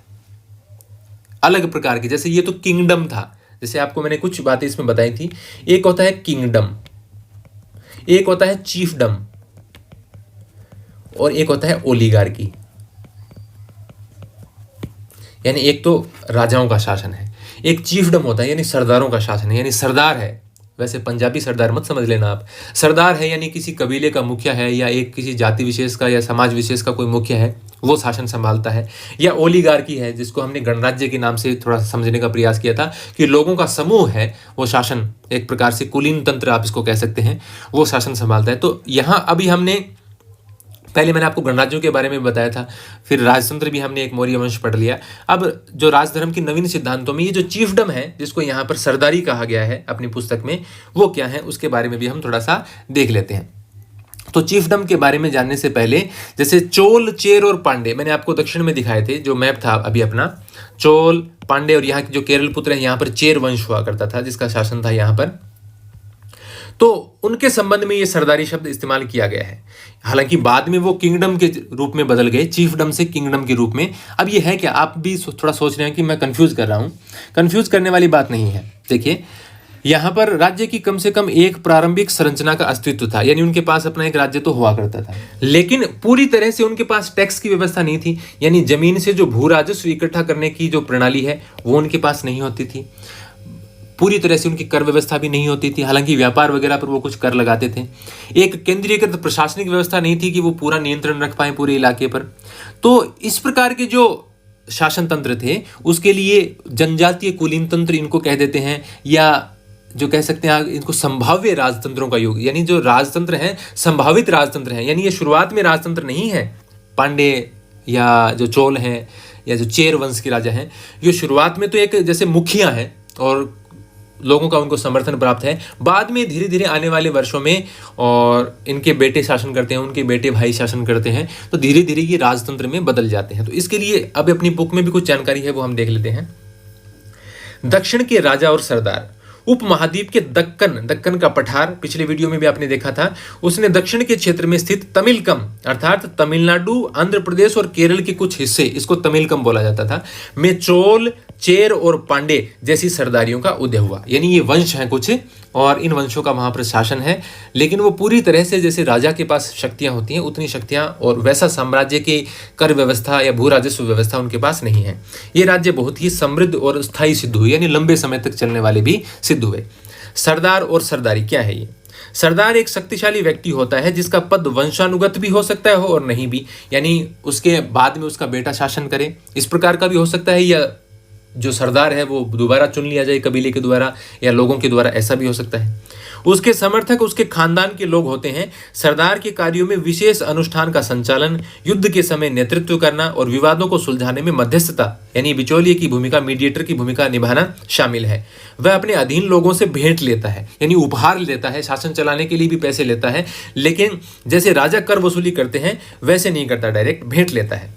अलग प्रकार के। जैसे ये तो किंगडम था, जैसे आपको मैंने कुछ बातें इसमें बताई थी। एक होता है किंगडम, एक होता है चीफडम और एक होता है ओलिगार्की। यानी एक तो राजाओं का शासन है, एक चीफडम होता है यानी सरदारों का शासन है, यानी सरदार है। वैसे पंजाबी सरदार मत समझ लेना आप, सरदार है यानी किसी कबीले का मुखिया है या एक किसी जाति विशेष का या समाज विशेष का कोई मुखिया है, वो शासन संभालता है। या ओलिगार्की है, जिसको हमने गणराज्य के नाम से थोड़ा समझने का प्रयास किया था कि लोगों का समूह है वो शासन, एक प्रकार से कुलीन तंत्र आप इसको कह सकते हैं, वो शासन संभालता है। तो यहाँ अभी हमने पहले मैंने आपको गणराज्यों के बारे में बताया था, फिर राजतंत्र भी हमने एक मौर्य वंश पढ़ लिया। अब जो राजधर्म की नवीन सिद्धांतों में ये जो चीफडम है, जिसको यहाँ पर सरदारी कहा गया है अपनी पुस्तक में, वो क्या है उसके बारे में भी हम थोड़ा सा देख लेते हैं। तो चीफडम के बारे में जानने से पहले, जैसे चोल, चेर और पांडे मैंने आपको दक्षिण में दिखाए थे, जो मैप था अभी अपना, चोल, पांडे और यहाँ के जो केरल पुत्र है, यहाँ पर चेर वंश हुआ करता था जिसका शासन था यहाँ पर। तो उनके संबंध में ये सरदारी शब्द इस्तेमाल किया गया है। हालांकि बाद में वो किंगडम के रूप में बदल गए, चीफडम से किंगडम के रूप में। अब ये है क्या, आप भी थोड़ा सोच रहे हैं कि मैं कंफ्यूज कर रहा हूं, कंफ्यूज करने वाली बात नहीं है। देखिए यहाँ पर राज्य की कम से कम एक प्रारंभिक संरचना का अस्तित्व था, यानी उनके पास अपना एक राज्य तो हुआ करता था, लेकिन पूरी तरह से उनके पास टैक्स की व्यवस्था नहीं थी, यानी जमीन से जो भू राजस्व इकट्ठा करने की जो प्रणाली है वो उनके पास नहीं होती थी। पूरी तरह से उनकी कर व्यवस्था भी नहीं होती थी, हालांकि व्यापार वगैरह पर वो कुछ कर लगाते थे। एक केंद्रीकृत प्रशासनिक व्यवस्था नहीं थी कि वो पूरा नियंत्रण रख पाए पूरे इलाके पर। तो इस प्रकार के जो शासन तंत्र थे उसके लिए जनजातीय कुलीन तंत्र इनको कह देते हैं, या जो कह सकते हैं इनको संभाव्य राजतंत्रों का युग, यानी जो राजतंत्र हैं संभावित राजतंत्र हैं, यानी ये शुरुआत में राजतंत्र नहीं है। पांडे या जो चोल हैं या जो चेर वंश के राजा हैं, ये शुरुआत में तो एक जैसे मुखिया है और लोगों का उनको समर्थन प्राप्त है। बाद में धीरे धीरे आने वाले वर्षों में और इनके बेटे शासन करते हैं, उनके बेटे भाई शासन करते हैं, तो धीरे धीरे ये राजतंत्र में बदल जाते हैं। तो इसके लिए अब अपनी बुक में भी कुछ जानकारी है वो हम देख लेते हैं। दक्षिण के राजा और सरदार। उपमहाद्वीप के दक्कन का पठार, पिछले वीडियो में भी आपने देखा था, उसने दक्षिण के क्षेत्र में स्थित तमिलकम अर्थात तमिलनाडु, आंध्र प्रदेश और केरल के कुछ हिस्से, इसको तमिलकम बोला जाता था, में चोल, चेर और पांडे जैसी सरदारियों का उदय हुआ। यानी ये वंश हैं कुछ और इन वंशों का वहां पर शासन है, लेकिन वो पूरी तरह से जैसे राजा के पास शक्तियां होती हैं उतनी शक्तियां और वैसा साम्राज्य की कर व्यवस्था या भू राजस्व व्यवस्था उनके पास नहीं है। ये राज्य बहुत ही समृद्ध और स्थायी सिद्ध हुए, यानी लंबे समय तक चलने वाले भी सिद्ध हुए। सरदार और सरदारी क्या है ये? सरदार एक शक्तिशाली व्यक्ति होता है जिसका पद वंशानुगत भी हो सकता है और नहीं भी, यानी उसके बाद में उसका बेटा शासन करे, इस प्रकार का भी हो सकता है, या जो सरदार है वो दोबारा चुन लिया जाए कबीले के द्वारा या लोगों के द्वारा, ऐसा भी हो सकता है। उसके समर्थक उसके खानदान के लोग होते हैं। सरदार के कार्यों में विशेष अनुष्ठान का संचालन, युद्ध के समय नेतृत्व करना और विवादों को सुलझाने में मध्यस्थता यानी बिचौलिए की भूमिका, मीडिएटर की भूमिका निभाना शामिल है। वह अपने अधीन लोगों से भेंट लेता है, यानी उपहार लेता है, शासन चलाने के लिए भी पैसे लेता है, लेकिन जैसे राजा कर वसूली करते हैं वैसे नहीं करता, डायरेक्ट भेंट लेता है।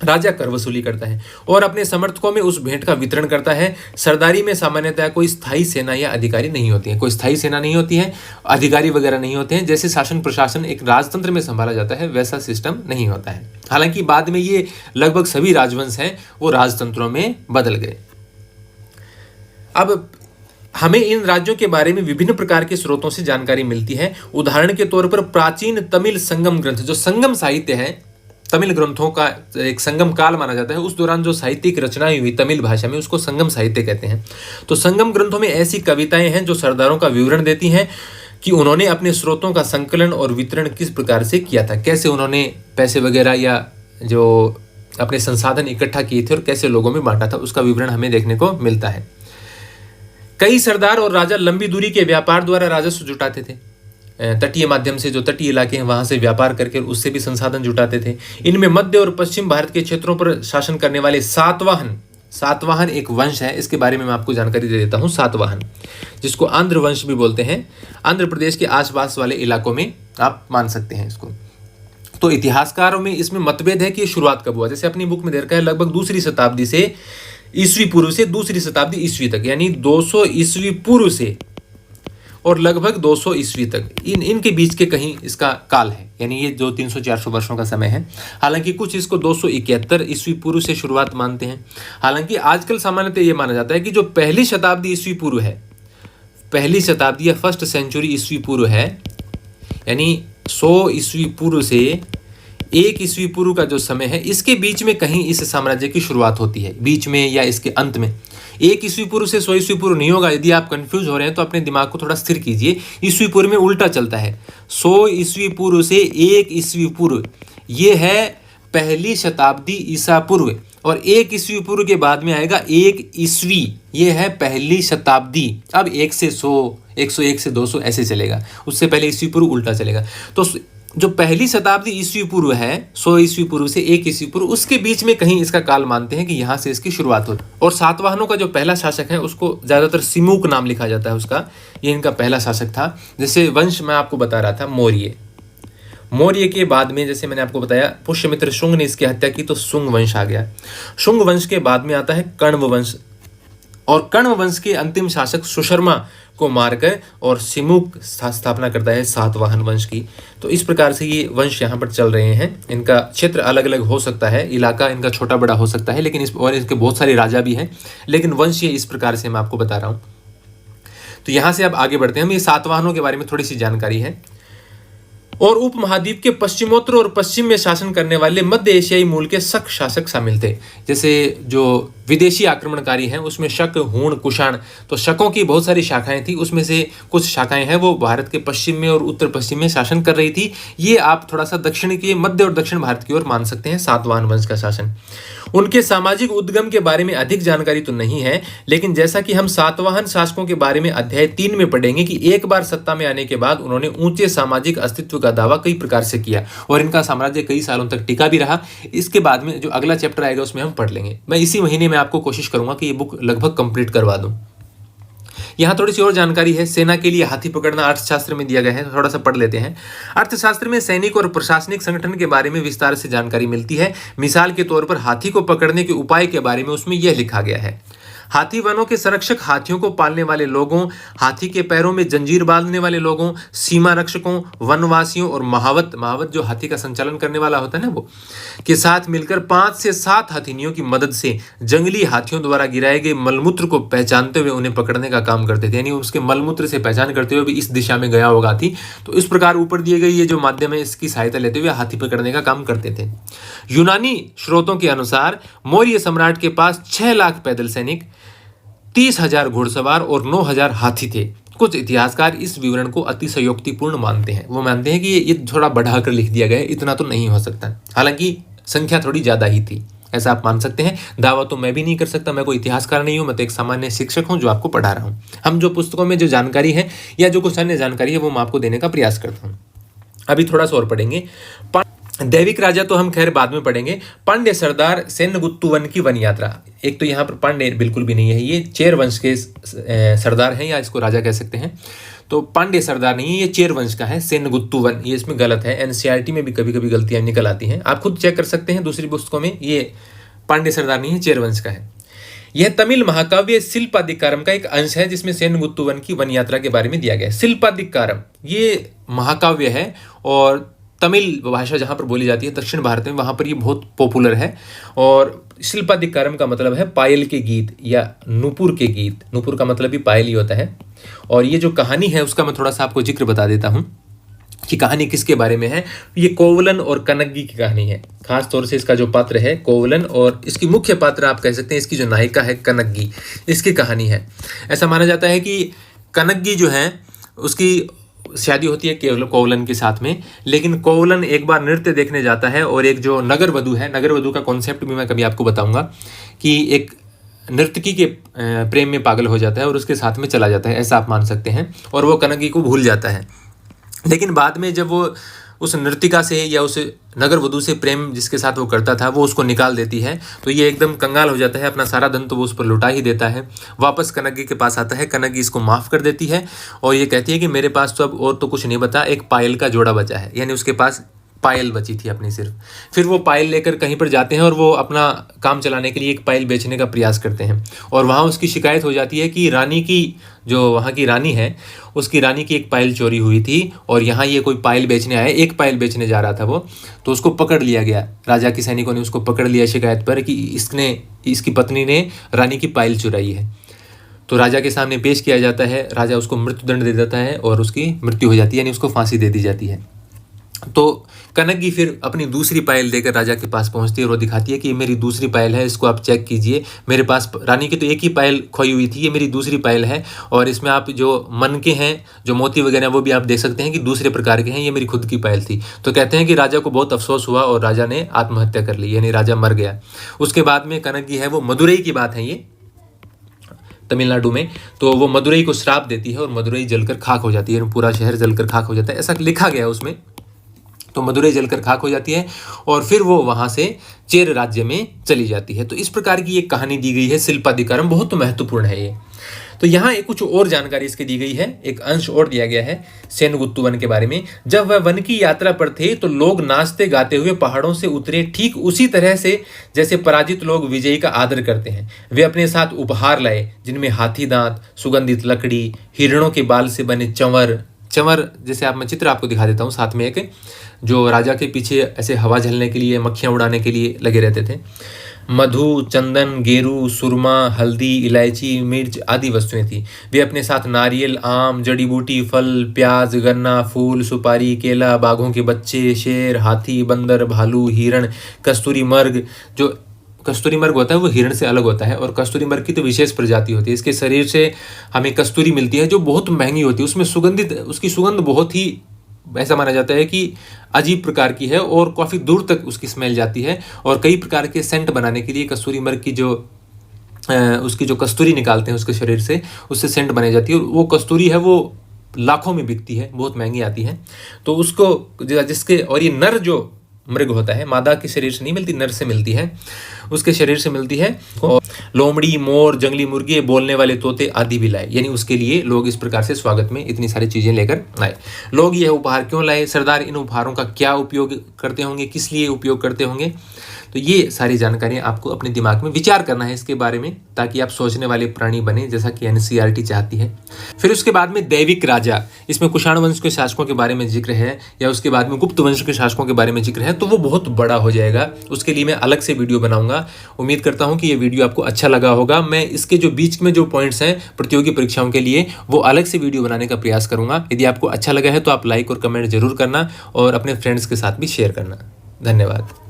राजा कर वसूली करता है और अपने समर्थकों में उस भेंट का वितरण करता है। सरदारी में सामान्यतः कोई स्थायी सेना या अधिकारी नहीं होती है, कोई स्थायी सेना नहीं होती है, अधिकारी वगैरह नहीं होते हैं। जैसे शासन प्रशासन एक राजतंत्र में संभाला जाता है वैसा सिस्टम नहीं होता है। हालांकि बाद में ये लगभग सभी राजवंश हैं वो राजतंत्रों में बदल गए। अब हमें इन राज्यों के बारे में विभिन्न प्रकार के स्रोतों से जानकारी मिलती है। उदाहरण के तौर पर प्राचीन तमिल संगम ग्रंथ, जो संगम साहित्य है, तमिल ग्रंथों का एक संगम काल माना जाता है, उस दौरान जो साहित्यिक रचनाएं हुई तमिल भाषा में उसको संगम साहित्य कहते हैं। तो संगम ग्रंथों में ऐसी कविताएं हैं जो सरदारों का विवरण देती हैं कि उन्होंने अपने स्रोतों का संकलन और वितरण किस प्रकार से किया था, कैसे उन्होंने पैसे वगैरह या जो अपने संसाधन इकट्ठा किए थे और कैसे लोगों में बांटा था, उसका विवरण हमें देखने को मिलता है। कई सरदार और राजा लंबी दूरी के व्यापार द्वारा राजस्व जुटाते थे। तटीय माध्यम से, जो तटीय इलाके हैं वहां से व्यापार करके उससे भी संसाधन जुटाते थे। इनमें मध्य और पश्चिम भारत के क्षेत्रों पर शासन करने वाले सातवाहन एक वंश है, इसके बारे में मैं आपको जानकारी दे देता हूं। सातवाहन, जिसको आंध्र वंश भी बोलते हैं, आंध्र प्रदेश के आसपास वाले इलाकों में आप मान सकते हैं इसको। तो इतिहासकारों में इसमें मतभेद है कि शुरुआत कब हुआ। जैसे अपनी बुक में दे रखा है लगभग दूसरी शताब्दी से ईस्वी पूर्व से दूसरी शताब्दी ईस्वी तक, यानी 200 ईस्वी पूर्व से और लगभग 200 ईस्वी तक, इनके बीच के कहीं इसका काल है, यानी ये जो 300-400 वर्षों का समय है। हालांकि कुछ इसको 271 ईस्वी पूर्व से शुरुआत मानते हैं। हालांकि आजकल सामान्यतः ये माना जाता है कि जो पहली शताब्दी ईस्वी पूर्व है, पहली शताब्दी या फर्स्ट सेंचुरी ईस्वी पूर्व है, यानी 100 ईस्वी पूर्व से 1 ईस्वी पूर्व का जो समय है, इसके बीच में कहीं इस साम्राज्य की शुरुआत होती है, बीच में या इसके अंत में। 1 ईस्वी पूर्व से 100 ईस्वी पूर्व नहीं होगा। यदि आप कंफ्यूज हो रहे हैं तो अपने दिमाग को थोड़ा स्थिर कीजिए। ईस्वी पूर्व में उल्टा चलता है। 100 ईस्वी पूर्व से 1 ईस्वी पूर्व, ये है पहली शताब्दी ईसा पूर्व, और 1 ईस्वी पूर्व के बाद में आएगा 1 ईस्वी, ये है पहली शताब्दी। अब 1 से 100, 101 से 200 ऐसे चलेगा, उससे पहले ईस्वी पूर्व उल्टा चलेगा। तो जो पहली शताब्दी ईस्वी पूर्व है, 100 ईस्वी पूर्व से 1 ईस्वी पूर्व, उसके बीच में कहीं इसका काल मानते हैं कि यहाँ से इसकी शुरुआत होती। और सातवाहनों का जो पहला शासक है उसको ज़्यादातर सिमुक नाम लिखा जाता है उसका, ये इनका पहला शासक था। जैसे वंश मैं आपको बता रहा था, मौर्य। मौर्य के बाद में जैसे मैंने आपको बताया पुष्यमित्र शुंग ने इसकी हत्या की तो शुंग वंश आ गया। शुंग वंश के बाद में आता है कण्व वंश, और कण्व वंश के अंतिम शासक सुशर्मा को मारकर और सिमुक स्थापना करता है सातवाहन वंश की। तो इस प्रकार से ये वंश यहाँ पर चल रहे हैं। इनका क्षेत्र अलग अलग हो सकता है, इलाका इनका छोटा बड़ा हो सकता है, लेकिन इसके बहुत सारे राजा भी हैं, लेकिन वंश ये इस प्रकार से मैं आपको बता रहा हूँ। तो यहाँ से अब आगे बढ़ते हैं। हम ये सातवाहनों के बारे में थोड़ी सी जानकारी है। और उपमहाद्वीप के पश्चिमोत्तर और पश्चिम में शासन करने वाले मध्य एशियाई मूल के शक शासक शामिल थे। जैसे जो विदेशी आक्रमणकारी हैं उसमें शक, हूण, कुषाण, तो शकों की बहुत सारी शाखाएं थी, उसमें से कुछ शाखाएं हैं वो भारत के पश्चिम में और उत्तर पश्चिम में शासन कर रही थी। ये आप थोड़ा सा दक्षिण के, मध्य और दक्षिण भारत की ओर मान सकते हैं सातवाहन वंश का शासन। उनके सामाजिक उद्गम के बारे में अधिक जानकारी तो नहीं है, लेकिन जैसा कि हम सातवाहन शासकों के बारे में अध्याय 3 में पढ़ेंगे कि एक बार सत्ता में आने के बाद उन्होंने ऊंचे सामाजिक अस्तित्व का दावा कई प्रकार से किया और इनका साम्राज्य कई सालों तक टिका भी रहा। इसके बाद में जो अगला चैप्टर आएगा उसमें हम पढ़ लेंगे। मैं इसी महीने में आपको कोशिश करूंगा कि ये बुक लगभग कंप्लीट करवा दूं। यहाँ थोड़ी सी और जानकारी है। सेना के लिए हाथी पकड़ना अर्थशास्त्र में दिया गया है, थोड़ा सा पढ़ लेते हैं। अर्थशास्त्र में सैनिक और प्रशासनिक संगठन के बारे में विस्तार से जानकारी मिलती है। मिसाल के तौर पर हाथी को पकड़ने के उपाय के बारे में उसमें यह लिखा गया है। हाथी वनों के संरक्षक, हाथियों को पालने वाले लोगों, हाथी के पैरों में जंजीर बांधने वाले लोगों, सीमा रक्षकों, वनवासियों और महावत जो हाथी का संचालन करने वाला होता है ना, वो के साथ मिलकर 5 से 7 हथिनियों की मदद से जंगली हाथियों द्वारा गिराए गए मलमूत्र को पहचानते हुए उन्हें पकड़ने का काम करते थे। यानी उसके मलमूत्र से पहचान करते हुए भी इस दिशा में गया होगा हाथी, तो इस प्रकार ऊपर दिए गए ये जो माध्यम है इसकी सहायता लेते हुए हाथी पकड़ने का काम करते थे। यूनानी स्रोतों के अनुसार मौर्य सम्राट के पास 6 लाख पैदल सैनिक, 30,000 घुड़सवार और 9,000 हाथी थे। कुछ इतिहासकार इस विवरण को अतिशयोक्तिपूर्ण मानते हैं। वो मानते हैं कि ये थोड़ा बढ़ाकर लिख दिया गया है, इतना तो नहीं हो सकता, हालांकि संख्या थोड़ी ज़्यादा ही थी, ऐसा आप मान सकते हैं। दावा तो मैं भी नहीं कर सकता, मैं कोई इतिहासकार नहीं हूँ, मैं तो एक सामान्य शिक्षक हूँ जो आपको पढ़ा रहा हूँ। हम जो पुस्तकों में जो जानकारी है या जो कुछ अन्य जानकारी है वो मैं आपको देने का प्रयास करता हूँ। अभी थोड़ा सा और पढ़ेंगे। दैविक राजा तो हम खैर बाद में पढ़ेंगे। पांड्य सरदार सेनगुत्तु वन की वन यात्रा। एक तो यहाँ पर पांड्य बिल्कुल भी नहीं है, ये चेर वंश के सरदार हैं या इसको राजा कह सकते हैं। तो पांड्य सरदार नहीं है, ये चेर वंश का है सेनगुत्तु वन, ये इसमें गलत है। एनसीईआरटी में भी कभी कभी गलतियां निकल आती हैं, आप खुद चेक कर सकते हैं दूसरी पुस्तकों में। ये पांड्य सरदार नहीं है, चेर वंश का है। यह तमिल महाकाव्य शिल्पाधिकारम का एक अंश है जिसमें सेनगुत्तु वन की वन यात्रा के बारे में दिया गया है। शिल्पाधिकारम ये महाकाव्य है और तमिल भाषा जहाँ पर बोली जाती है दक्षिण भारत में, वहाँ पर ये बहुत पॉपुलर है। और शिल्पाधिकारम का मतलब है पायल के गीत या नूपुर के गीत। नूपुर का मतलब भी पायल ही होता है। और ये जो कहानी है उसका मैं थोड़ा सा आपको जिक्र बता देता हूँ कि कहानी किसके बारे में है। ये कोवलन और कनग्गी की कहानी है। खास तौर से इसका जो पात्र है कोवलन, और इसकी मुख्य पात्र आप कह सकते हैं इसकी जो नायिका है कनग्गी, इसकी कहानी है। ऐसा माना जाता है कि कनग्गी जो है उसकी शादी होती है केवल कोवलन के साथ में, लेकिन कोवलन एक बार नृत्य देखने जाता है और एक जो नगर वधू है, नगर वधू का कॉन्सेप्ट भी मैं कभी आपको बताऊंगा, कि एक नर्तकी के प्रेम में पागल हो जाता है और उसके साथ में चला जाता है, ऐसा आप मान सकते हैं। और वो कनग्गी को भूल जाता है, लेकिन बाद में जब वो उस नर्तिका से या उस नगर वधू से प्रेम जिसके साथ वो करता था वो उसको निकाल देती है, तो ये एकदम कंगाल हो जाता है। अपना सारा धन तो वो उस पर लुटा ही देता है। वापस कनग्गी के पास आता है, कनग्गी इसको माफ़ कर देती है और ये कहती है कि मेरे पास तो अब और तो कुछ नहीं बचा, एक पायल का जोड़ा बचा है। यानी उसके पास पायल बची थी अपनी सिर्फ। फिर वो पायल लेकर कहीं पर जाते हैं और वो अपना काम चलाने के लिए एक पायल बेचने का प्रयास करते हैं। और वहाँ उसकी शिकायत हो जाती है कि रानी की, जो वहाँ की रानी है, उसकी रानी की एक पायल चोरी हुई थी और यहाँ ये कोई पायल बेचने आया, एक पायल बेचने जा रहा था वो, तो उसको पकड़ लिया गया। राजा के सैनिकों ने उसको पकड़ लिया शिकायत पर कि इसकी पत्नी ने रानी की पायल चुराई है। तो राजा के सामने पेश किया जाता है, राजा उसको मृत्युदंड दे देता है और उसकी मृत्यु हो जाती है, यानी उसको फांसी दे दी जाती है। तो कनक फिर अपनी दूसरी पायल देकर राजा के पास पहुंचती है और वो दिखाती है कि ये मेरी दूसरी पायल है, इसको आप चेक कीजिए। मेरे पास रानी की तो एक ही पायल खोई हुई थी, ये मेरी दूसरी पायल है और इसमें आप जो मनके हैं, जो मोती वगैरह वो भी आप देख सकते हैं कि दूसरे प्रकार के हैं, ये मेरी खुद की पायल थी। तो कहते हैं कि राजा को बहुत अफसोस हुआ और राजा ने आत्महत्या कर ली, यानी राजा मर गया। उसके बाद में कनक है वो मदुरई की बात है, ये तमिलनाडु में, तो वो मदुरई को श्राप देती है और मदुरई जलकर खाक हो जाती है, पूरा शहर जलकर खाक हो जाता है, ऐसा लिखा गया उसमें। तो मदुरई जलकर खाक हो जाती है और फिर वो वहाँ से चेर राज्य में चली जाती है। तो इस प्रकार की एक कहानी दी गई है शिल्पाधिकारम, बहुत महत्वपूर्ण है ये। तो यहाँ एक कुछ और जानकारी इसकी दी गई है, एक अंश और दिया गया है सेनगुत्तु वन के बारे में। जब वह वन की यात्रा पर थे तो लोग नाचते गाते हुए पहाड़ों से उतरे, ठीक उसी तरह से जैसे पराजित लोग विजयी का आदर करते हैं। वे अपने साथ उपहार लाए, जिनमें हाथी दांत, सुगंधित लकड़ी, हिरणों के बाल से बने चंवर, जैसे आप, मैं चित्र आपको दिखा देता हूँ साथ में, एक जो राजा के पीछे ऐसे हवा झलने के लिए, मक्खियाँ उड़ाने के लिए लगे रहते थे। मधु, चंदन, गेरू, सुरमा, हल्दी, इलायची, मिर्च आदि वस्तुएं थी। वे अपने साथ नारियल, आम, जड़ी बूटी, फल, प्याज, गन्ना, फूल, सुपारी, केला, बाघों के बच्चे, शेर, हाथी, बंदर, भालू, हिरण, कस्तूरी मर्ग, जो कस्तूरी मर्ग होता है वो हिरण से अलग होता है और कस्तूरी मर्ग की तो विशेष प्रजाति होती है। इसके शरीर से हमें कस्तूरी मिलती है जो बहुत महंगी होती है, उसमें सुगंधित, उसकी सुगंध बहुत ही, ऐसा माना जाता है कि अजीब प्रकार की है और काफ़ी दूर तक उसकी स्मेल जाती है। और कई प्रकार के सेंट बनाने के लिए कस्तूरी मर्ग की जो उसकी जो कस्तूरी निकालते हैं उसके शरीर से, उससे सेंट बनाई जाती है। और वो कस्तूरी है वो लाखों में बिकती है, बहुत महंगी आती है। तो उसको जिसके, और ये नर जो मृग होता है, मादा के शरीर से नहीं मिलती, नर से मिलती है, उसके शरीर से मिलती है। और लोमड़ी, मोर, जंगली मुर्गे, बोलने वाले तोते आदि भी लाए, यानी उसके लिए लोग इस प्रकार से स्वागत में इतनी सारी चीजें लेकर आए। लोग यह उपहार क्यों लाए, सरदार इन उपहारों का क्या उपयोग करते होंगे, किस लिए उपयोग करते होंगे, तो ये सारी जानकारियां आपको अपने दिमाग में विचार करना है इसके बारे में, ताकि आप सोचने वाले प्राणी बने, जैसा कि एनसीईआरटी चाहती है। फिर उसके बाद में दैविक राजा, इसमें कुषाण वंश के शासकों के बारे में जिक्र है, या उसके बाद में गुप्त वंश के शासकों के बारे में जिक्र है, तो वो बहुत बड़ा हो जाएगा, उसके लिए मैं अलग से वीडियो बनाऊंगा। उम्मीद करता हूं कि ये वीडियो आपको अच्छा लगा होगा। मैं इसके जो बीच में जो पॉइंट्स हैं प्रतियोगी परीक्षाओं के लिए, वो अलग से वीडियो बनाने का प्रयास करूंगा। यदि आपको अच्छा लगा है तो आप लाइक और कमेंट जरूर करना और अपने फ्रेंड्स के साथ भी शेयर करना। धन्यवाद।